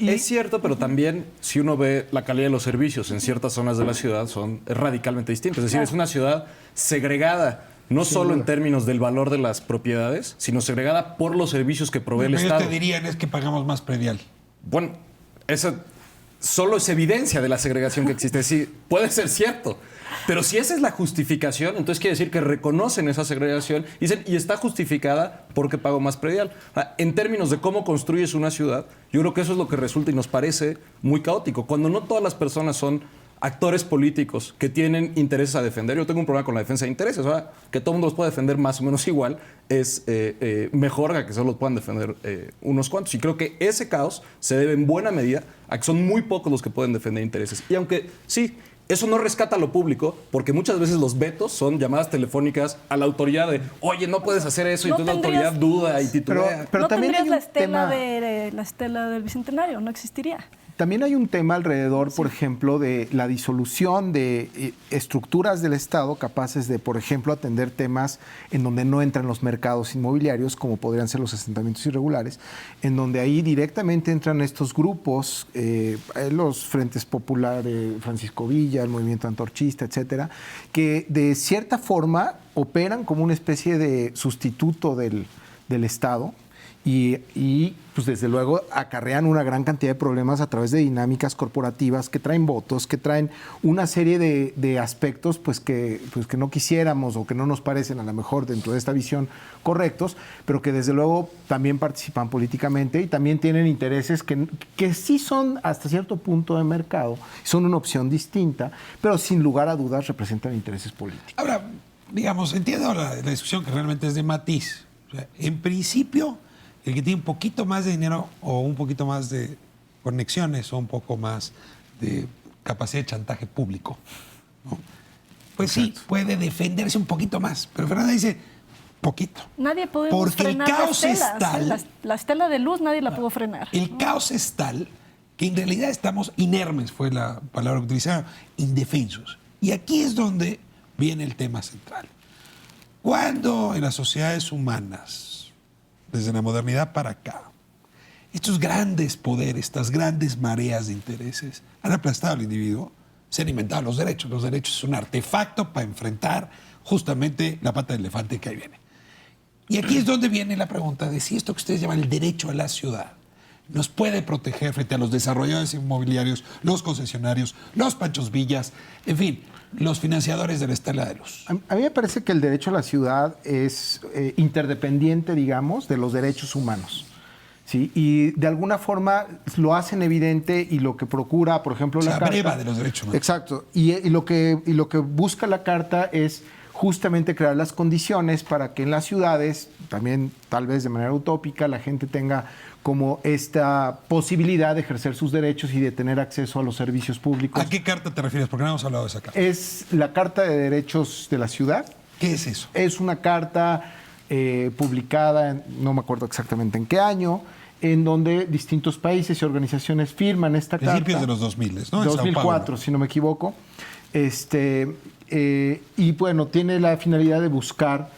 Es cierto, pero también si uno ve la calidad de los servicios en ciertas zonas de la ciudad es radicalmente distinta. Es decir, es una ciudad segregada, no solo en términos del valor de las propiedades, sino segregada por los servicios que provee el Estado. Te dirían es que pagamos más predial. Bueno, eso solo es evidencia de la segregación que existe. Sí, puede ser cierto. Pero si esa es la justificación, entonces quiere decir que reconocen esa segregación y dicen, y está justificada porque pago más predial. En términos de cómo construyes una ciudad, yo creo que eso es lo que resulta y nos parece muy caótico. Cuando no todas las personas son actores políticos que tienen intereses a defender. Yo tengo un problema con la defensa de intereses. O sea, que todo el mundo los pueda defender más o menos igual es mejor a que solo los puedan defender unos cuantos. Y creo que ese caos se debe en buena medida a que son muy pocos los que pueden defender intereses. Y aunque sí, eso no rescata lo público, porque muchas veces los vetos son llamadas telefónicas a la autoridad de, oye, no puedes hacer eso, y entonces la autoridad duda y titulea. Pero no también tendrías la estela del Bicentenario, no existiría. También hay un tema alrededor, por ejemplo, de la disolución de estructuras del Estado capaces de, por ejemplo, atender temas en donde no entran los mercados inmobiliarios, como podrían ser los asentamientos irregulares, en donde ahí directamente entran estos grupos, los Frentes Popular, Francisco Villa, el Movimiento Antorchista, etcétera, que de cierta forma operan como una especie de sustituto del Estado. Y pues desde luego acarrean una gran cantidad de problemas a través de dinámicas corporativas que traen votos, que traen una serie de aspectos pues que no quisiéramos o que no nos parecen a lo mejor dentro de esta visión correctos, pero que desde luego también participan políticamente y también tienen intereses que sí son hasta cierto punto de mercado, son una opción distinta, pero sin lugar a dudas representan intereses políticos. Ahora, digamos, entiendo la discusión que realmente es de matiz. O sea, en principio, el que tiene un poquito más de dinero o un poquito más de conexiones o un poco más de capacidad de chantaje público, ¿no? Pues sí, puede defenderse un poquito más. Pero Fernanda dice, poquito. Nadie puede Porque frenar el caos es tal... La estela de luz nadie la pudo frenar. El caos es tal que en realidad estamos inermes, fue la palabra que utilizaron, indefensos. Y aquí es donde viene el tema central. Cuando en las sociedades humanas, desde la modernidad para acá, estos grandes poderes, estas grandes mareas de intereses han aplastado al individuo, se han inventado los derechos. Los derechos es un artefacto para enfrentar justamente la pata del elefante que ahí viene. Y aquí es donde viene la pregunta de si esto que ustedes llaman el derecho a la ciudad nos puede proteger frente a los desarrolladores inmobiliarios, los concesionarios, los Panchos Villas, en fin, los financiadores de la estela de luz. A mí me parece que el derecho a la ciudad es interdependiente, digamos, de los derechos humanos. ¿Sí? Y de alguna forma lo hacen evidente y lo que procura, por ejemplo, la Carta... Se abreva de los derechos humanos. Exacto. Y lo que busca la Carta es justamente crear las condiciones para que en las ciudades, también tal vez de manera utópica, la gente tenga como esta posibilidad de ejercer sus derechos y de tener acceso a los servicios públicos. ¿A qué carta te refieres? Porque no hemos hablado de esa carta. Es la Carta de Derechos de la Ciudad. ¿Qué es eso? Es una carta publicada, no me acuerdo exactamente en qué año, en donde distintos países y organizaciones firman esta carta. Principios de los 2000, ¿no? 2004, si no me equivoco. Y bueno, tiene la finalidad de buscar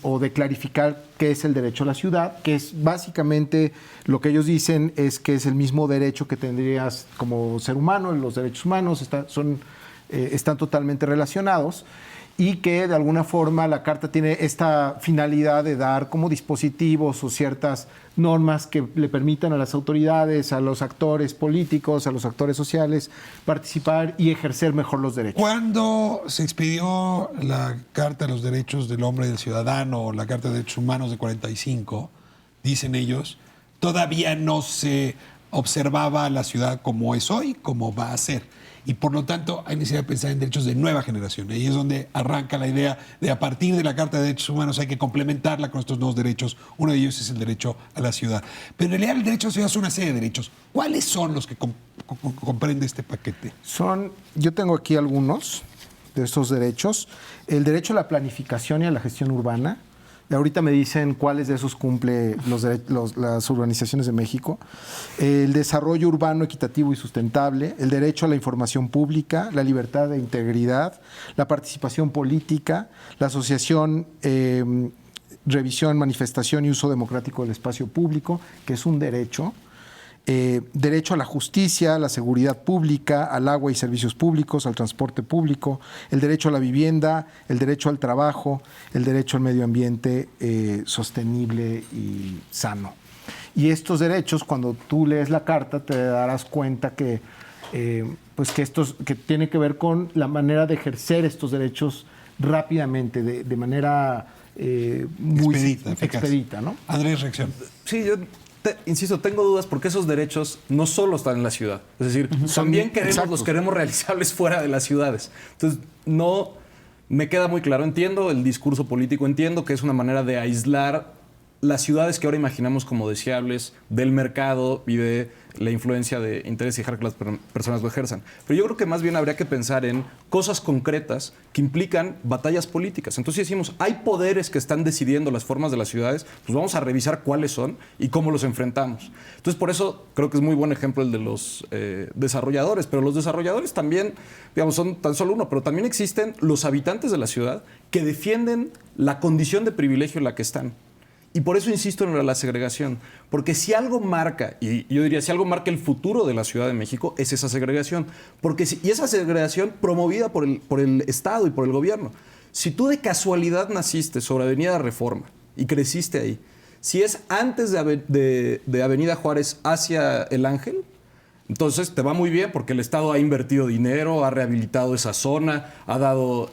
o de clarificar qué es el derecho a la ciudad, que es básicamente lo que ellos dicen es que es el mismo derecho que tendrías como ser humano. Los derechos humanos están totalmente relacionados y que de alguna forma la Carta tiene esta finalidad de dar como dispositivos o ciertas normas que le permitan a las autoridades, a los actores políticos, a los actores sociales participar y ejercer mejor los derechos. Cuando se expidió la Carta de los Derechos del Hombre y del Ciudadano, o la Carta de Derechos Humanos de 45, dicen ellos, todavía no se observaba la ciudad como es hoy, como va a ser. Y por lo tanto hay necesidad de pensar en derechos de nueva generación. Ahí es donde arranca la idea de a partir de la Carta de Derechos Humanos hay que complementarla con estos nuevos derechos. Uno de ellos es el derecho a la ciudad. Pero en realidad el derecho a la ciudad es una serie de derechos. ¿Cuáles son los que comprende este paquete? Yo tengo aquí algunos de estos derechos. El derecho a la planificación y a la gestión urbana. Ahorita me dicen cuáles de esos cumple las urbanizaciones de México. El desarrollo urbano equitativo y sustentable, el derecho a la información pública, la libertad de integridad, la participación política, la asociación, revisión, manifestación y uso democrático del espacio público, que es un derecho. Derecho a la justicia, a la seguridad pública, al agua y servicios públicos, al transporte público, el derecho a la vivienda, el derecho al trabajo, el derecho al medio ambiente sostenible y sano. Y estos derechos, cuando tú lees la Carta, te darás cuenta que tiene que ver con la manera de ejercer estos derechos rápidamente, de manera muy expedita, ¿no? Andrés, reacción. Sí, yo insisto, tengo dudas porque esos derechos no solo están en la ciudad. Es decir, también los queremos realizables fuera de las ciudades. Entonces, no me queda muy claro. Entiendo el discurso político, entiendo que es una manera de aislar las ciudades que ahora imaginamos como deseables del mercado y de la influencia de interés y dejar que las personas lo ejerzan. Pero yo creo que más bien habría que pensar en cosas concretas que implican batallas políticas. Entonces decimos, hay poderes que están decidiendo las formas de las ciudades, pues vamos a revisar cuáles son y cómo los enfrentamos. Entonces por eso creo que es muy buen ejemplo el de los desarrolladores, pero los desarrolladores también, digamos, son tan solo uno, pero también existen los habitantes de la ciudad que defienden la condición de privilegio en la que están. Y por eso insisto en la segregación, porque si algo marca, y yo diría, si algo marca el futuro de la Ciudad de México, es esa segregación. Y esa segregación promovida por el Estado y por el gobierno. Si tú de casualidad naciste sobre Avenida Reforma y creciste ahí, si es antes de Avenida Juárez hacia El Ángel, entonces te va muy bien porque el Estado ha invertido dinero, ha rehabilitado esa zona, ha dado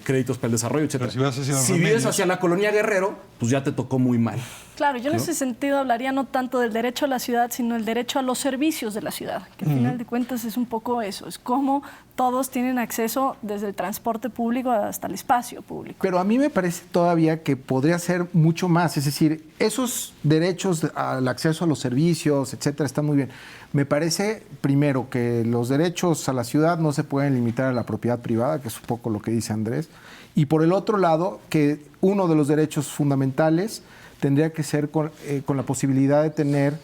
créditos para el desarrollo, etc. Si vives hacia la Colonia Guerrero, pues ya te tocó muy mal. Claro, yo en ese sentido hablaría no tanto del derecho a la ciudad, sino el derecho a los servicios de la ciudad, que al final de cuentas es un poco eso, es cómo todos tienen acceso desde el transporte público hasta el espacio público. Pero a mí me parece todavía que podría ser mucho más, es decir, esos derechos al acceso a los servicios, etcétera, están muy bien. Me parece, primero, que los derechos a la ciudad no se pueden limitar a la propiedad privada, que es un poco lo que dice Andrés, y por el otro lado, que uno de los derechos fundamentales tendría que ser con la posibilidad de tener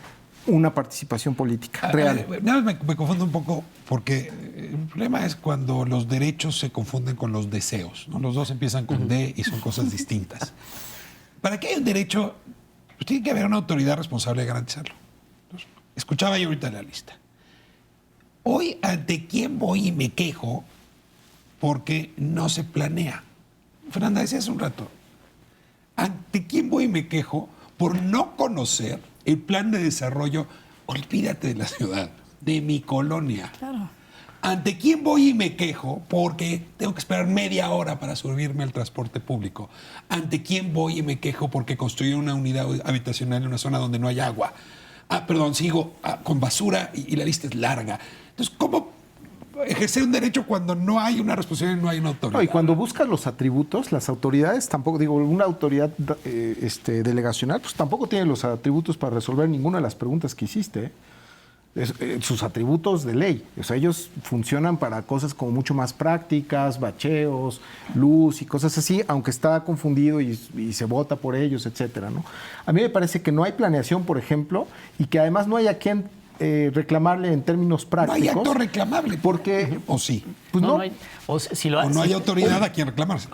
una participación política real. Nada más me confundo un poco porque el problema es cuando los derechos se confunden con los deseos, ¿no? Los dos empiezan con D y son cosas distintas. Para que haya un derecho, pues tiene que haber una autoridad responsable de garantizarlo. Entonces, escuchaba yo ahorita la lista. Hoy, ¿ante quién voy y me quejo porque no se planea? Fernanda decía hace un rato, ¿ante quién voy y me quejo por no conocer el plan de desarrollo? Olvídate de la ciudad, de mi colonia. Claro. ¿Ante quién voy y me quejo porque tengo que esperar media hora para subirme al transporte público? ¿Ante quién voy y me quejo porque construí una unidad habitacional en una zona donde no hay agua? Sigo con basura y la lista es larga. Entonces, ¿cómo ejercer un derecho cuando no hay una responsabilidad y no hay una autoridad? No, y cuando buscas los atributos, las autoridades tampoco, una autoridad delegacional, pues tampoco tiene los atributos para resolver ninguna de las preguntas que hiciste. Sus atributos de ley. O sea, ellos funcionan para cosas como mucho más prácticas, bacheos, luz y cosas así, aunque está confundido y se vota por ellos, etcétera, ¿no? A mí me parece que no hay planeación, por ejemplo, y que además no hay a quien reclamarle en términos prácticos. No hay acto reclamable. Porque, ¿o sí? Pues no. O no hay autoridad a quien reclamarse.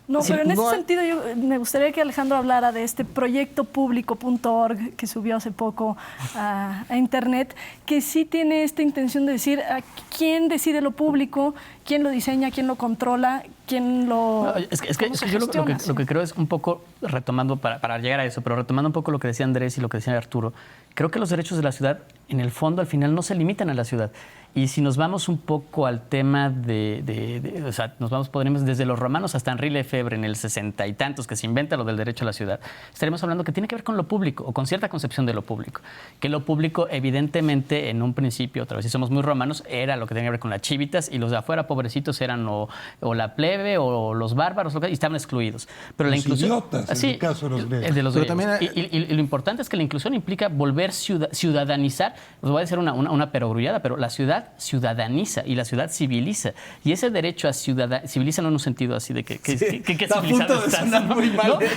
No, pero en ese sentido yo me gustaría que Alejandro hablara de este proyecto público.org que subió hace poco a internet, que sí tiene esta intención de decir a quién decide lo público, quién lo diseña, quién lo controla, quién lo... No, es que yo lo que creo es un poco, retomando para llegar a eso, pero retomando un poco lo que decía Andrés y lo que decía Arturo, creo que los derechos de la ciudad, en el fondo, al final, no se limitan a la ciudad. Y si nos vamos un poco al tema o sea, podremos desde los romanos hasta Henri Lefebvre en el 60 y tantos que se inventa lo del derecho a la ciudad, estaremos hablando que tiene que ver con lo público o con cierta concepción de lo público. Que lo público, evidentemente, en un principio, otra vez si somos muy romanos, era lo que tenía que ver con las chivitas y los de afuera, pobrecitos, eran o la plebe o los bárbaros y estaban excluidos. Pero los la inclusión, idiotas, en el caso de los griegos. El de los griegos. Y lo importante es que la inclusión implica volver ciudadanizar, os voy a decir una perogrullada, pero la ciudad ciudadaniza y la ciudad civiliza. Y ese derecho a civiliza no en un sentido así de que civilizado estás.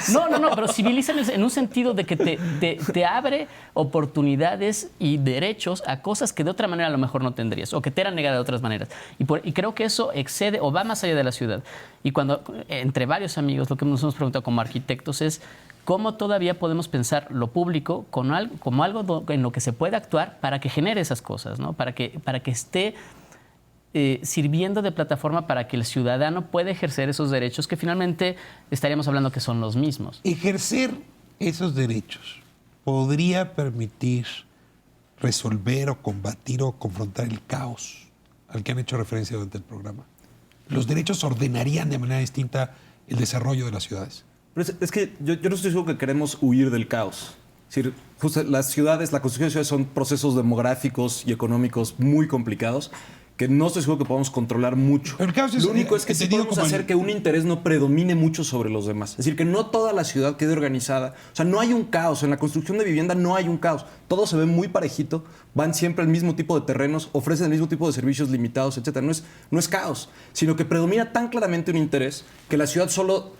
No, pero civiliza en un sentido de que te abre oportunidades y derechos a cosas que de otra manera a lo mejor no tendrías o que te eran negadas de otras maneras. Y creo que eso excede o va más allá de la ciudad. Y cuando, entre varios amigos, lo que nos hemos preguntado como arquitectos es cómo todavía podemos pensar lo público como algo en lo que se puede actuar para que genere esas cosas, ¿no? Para que esté sirviendo de plataforma para que el ciudadano pueda ejercer esos derechos que finalmente estaríamos hablando que son los mismos. Ejercer esos derechos podría permitir resolver o combatir o confrontar el caos al que han hecho referencia durante el programa. Los derechos ordenarían de manera distinta el desarrollo de las ciudades. Pero es que yo no estoy seguro que queremos huir del caos. Es decir, justo las ciudades, la construcción de ciudades son procesos demográficos y económicos muy complicados que no estoy seguro que podamos controlar mucho. Lo único es que sí podemos hacer que un interés no predomine mucho sobre los demás. Es decir, que no toda la ciudad quede organizada. O sea, no hay un caos. En la construcción de vivienda no hay un caos. Todo se ve muy parejito, van siempre al mismo tipo de terrenos, ofrecen el mismo tipo de servicios limitados, etc. No es caos, sino que predomina tan claramente un interés que la ciudad solo,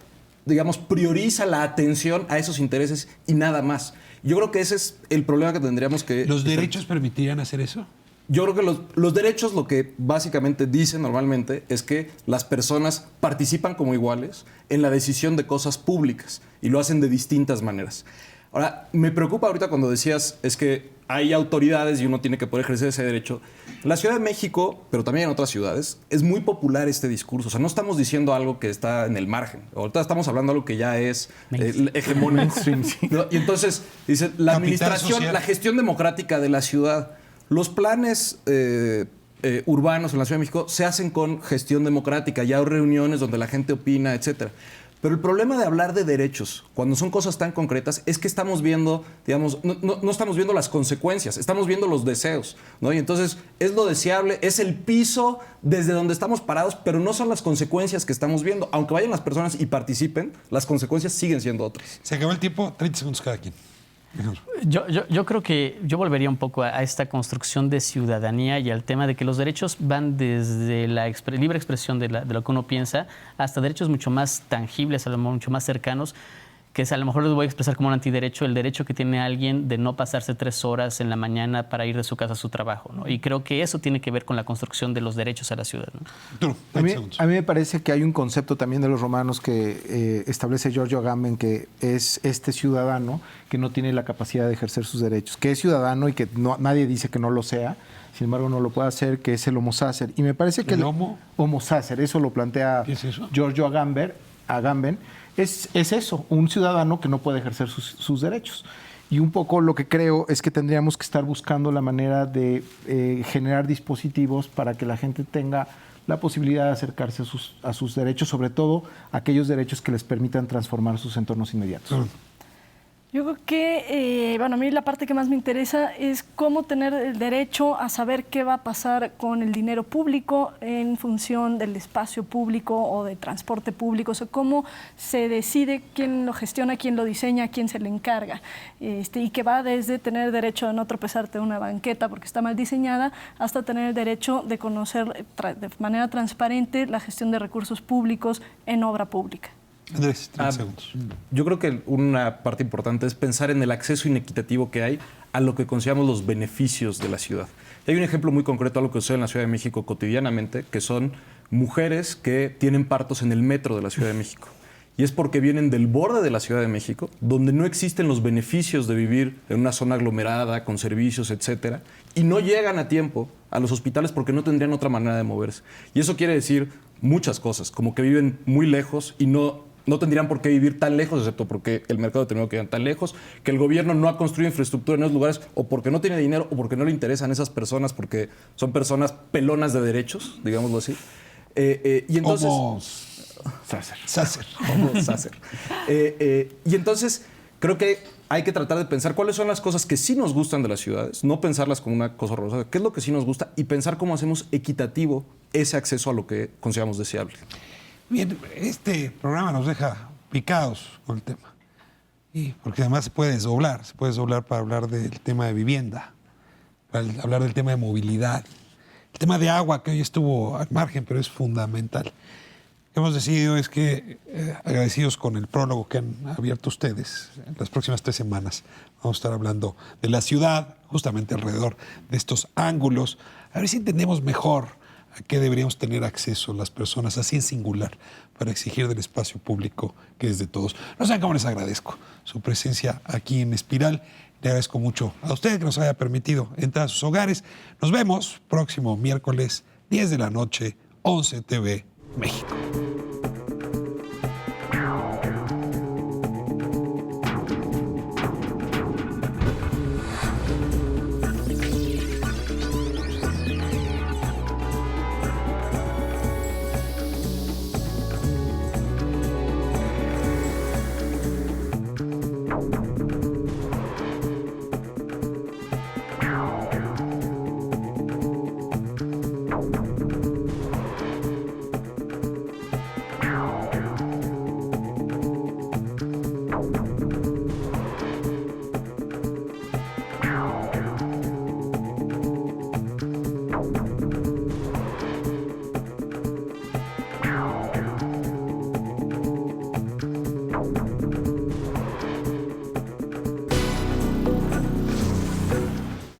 digamos, prioriza la atención a esos intereses y nada más. Yo creo que ese es el problema que tendríamos que... ¿Los derechos permitirían hacer eso? Yo creo que los derechos lo que básicamente dicen normalmente es que las personas participan como iguales en la decisión de cosas públicas y lo hacen de distintas maneras. Ahora, me preocupa ahorita cuando decías es que hay autoridades y uno tiene que poder ejercer ese derecho. En la Ciudad de México, pero también en otras ciudades, es muy popular este discurso. O sea, no estamos diciendo algo que está en el margen. Ahorita estamos hablando de algo que ya es hegemónico. ¿No? Y entonces, dice, la administración, la gestión democrática de la ciudad. Los planes urbanos en la Ciudad de México se hacen con gestión democrática. Ya hay reuniones donde la gente opina, etcétera. Pero el problema de hablar de derechos, cuando son cosas tan concretas, es que estamos viendo, digamos, no estamos viendo las consecuencias, estamos viendo los deseos, ¿no? Y entonces es lo deseable, es el piso desde donde estamos parados, pero no son las consecuencias que estamos viendo. Aunque vayan las personas y participen, las consecuencias siguen siendo otras. Se acabó el tiempo, 30 segundos cada quien. Yo creo que yo volvería un poco a esta construcción de ciudadanía y al tema de que los derechos van desde la libre expresión de lo que uno piensa hasta derechos mucho más tangibles, a lo mejor mucho más cercanos, que es, a lo mejor les voy a expresar como un antiderecho, el derecho que tiene alguien de no pasarse 3 horas en la mañana para ir de su casa a su trabajo, ¿no? Y creo que eso tiene que ver con la construcción de los derechos a la ciudad, ¿no? A mí me parece que hay un concepto también de los romanos que establece Giorgio Agamben, que es este ciudadano que no tiene la capacidad de ejercer sus derechos, que es ciudadano y que nadie dice que no lo sea, sin embargo no lo puede hacer, que es el homo sacer. Y me parece que ¿El homo? Homo sacer, eso lo plantea Giorgio Agamben. Es eso, un ciudadano que no puede ejercer sus derechos. Y un poco lo que creo es que tendríamos que estar buscando la manera de generar dispositivos para que la gente tenga la posibilidad de acercarse a sus derechos, sobre todo aquellos derechos que les permitan transformar sus entornos inmediatos. Yo creo que, a mí la parte que más me interesa es cómo tener el derecho a saber qué va a pasar con el dinero público en función del espacio público o de transporte público, o sea, cómo se decide quién lo gestiona, quién lo diseña, quién se le encarga, y que va desde tener derecho a no tropezarte en una banqueta porque está mal diseñada, hasta tener el derecho de conocer de manera transparente la gestión de recursos públicos en obra pública. Andrés, 30 segundos. Yo creo que una parte importante es pensar en el acceso inequitativo que hay a lo que consideramos los beneficios de la ciudad. Y hay un ejemplo muy concreto, algo que sucede en la Ciudad de México cotidianamente, que son mujeres que tienen partos en el metro de la Ciudad de México. Y es porque vienen del borde de la Ciudad de México, donde no existen los beneficios de vivir en una zona aglomerada, con servicios, etcétera, y no llegan a tiempo a los hospitales porque no tendrían otra manera de moverse. Y eso quiere decir muchas cosas, como que viven muy lejos y no tendrían por qué vivir tan lejos, excepto porque el mercado determinado que vivan tan lejos, que el gobierno no ha construido infraestructura en esos lugares, o porque no tiene dinero, o porque no le interesan esas personas, porque son personas pelonas de derechos, digámoslo así. Y entonces... Homo sacer. Y entonces creo que hay que tratar de pensar cuáles son las cosas que sí nos gustan de las ciudades, no pensarlas como una cosa horrorosa, qué es lo que sí nos gusta, y pensar cómo hacemos equitativo ese acceso a lo que consideramos deseable. Bien, este programa nos deja picados con el tema. Y porque además se puede desdoblar para hablar del tema de vivienda, para hablar del tema de movilidad, el tema de agua, que hoy estuvo al margen, pero es fundamental. Lo que hemos decidido es que, agradecidos con el prólogo que han abierto ustedes, en las próximas 3 semanas vamos a estar hablando de la ciudad, justamente alrededor de estos ángulos, a ver si entendemos mejor a qué deberíamos tener acceso las personas, así en singular, para exigir del espacio público que es de todos. No saben cómo les agradezco su presencia aquí en Espiral. Le agradezco mucho a usted que nos haya permitido entrar a sus hogares. Nos vemos próximo miércoles, 10 de la noche, 11 TV México.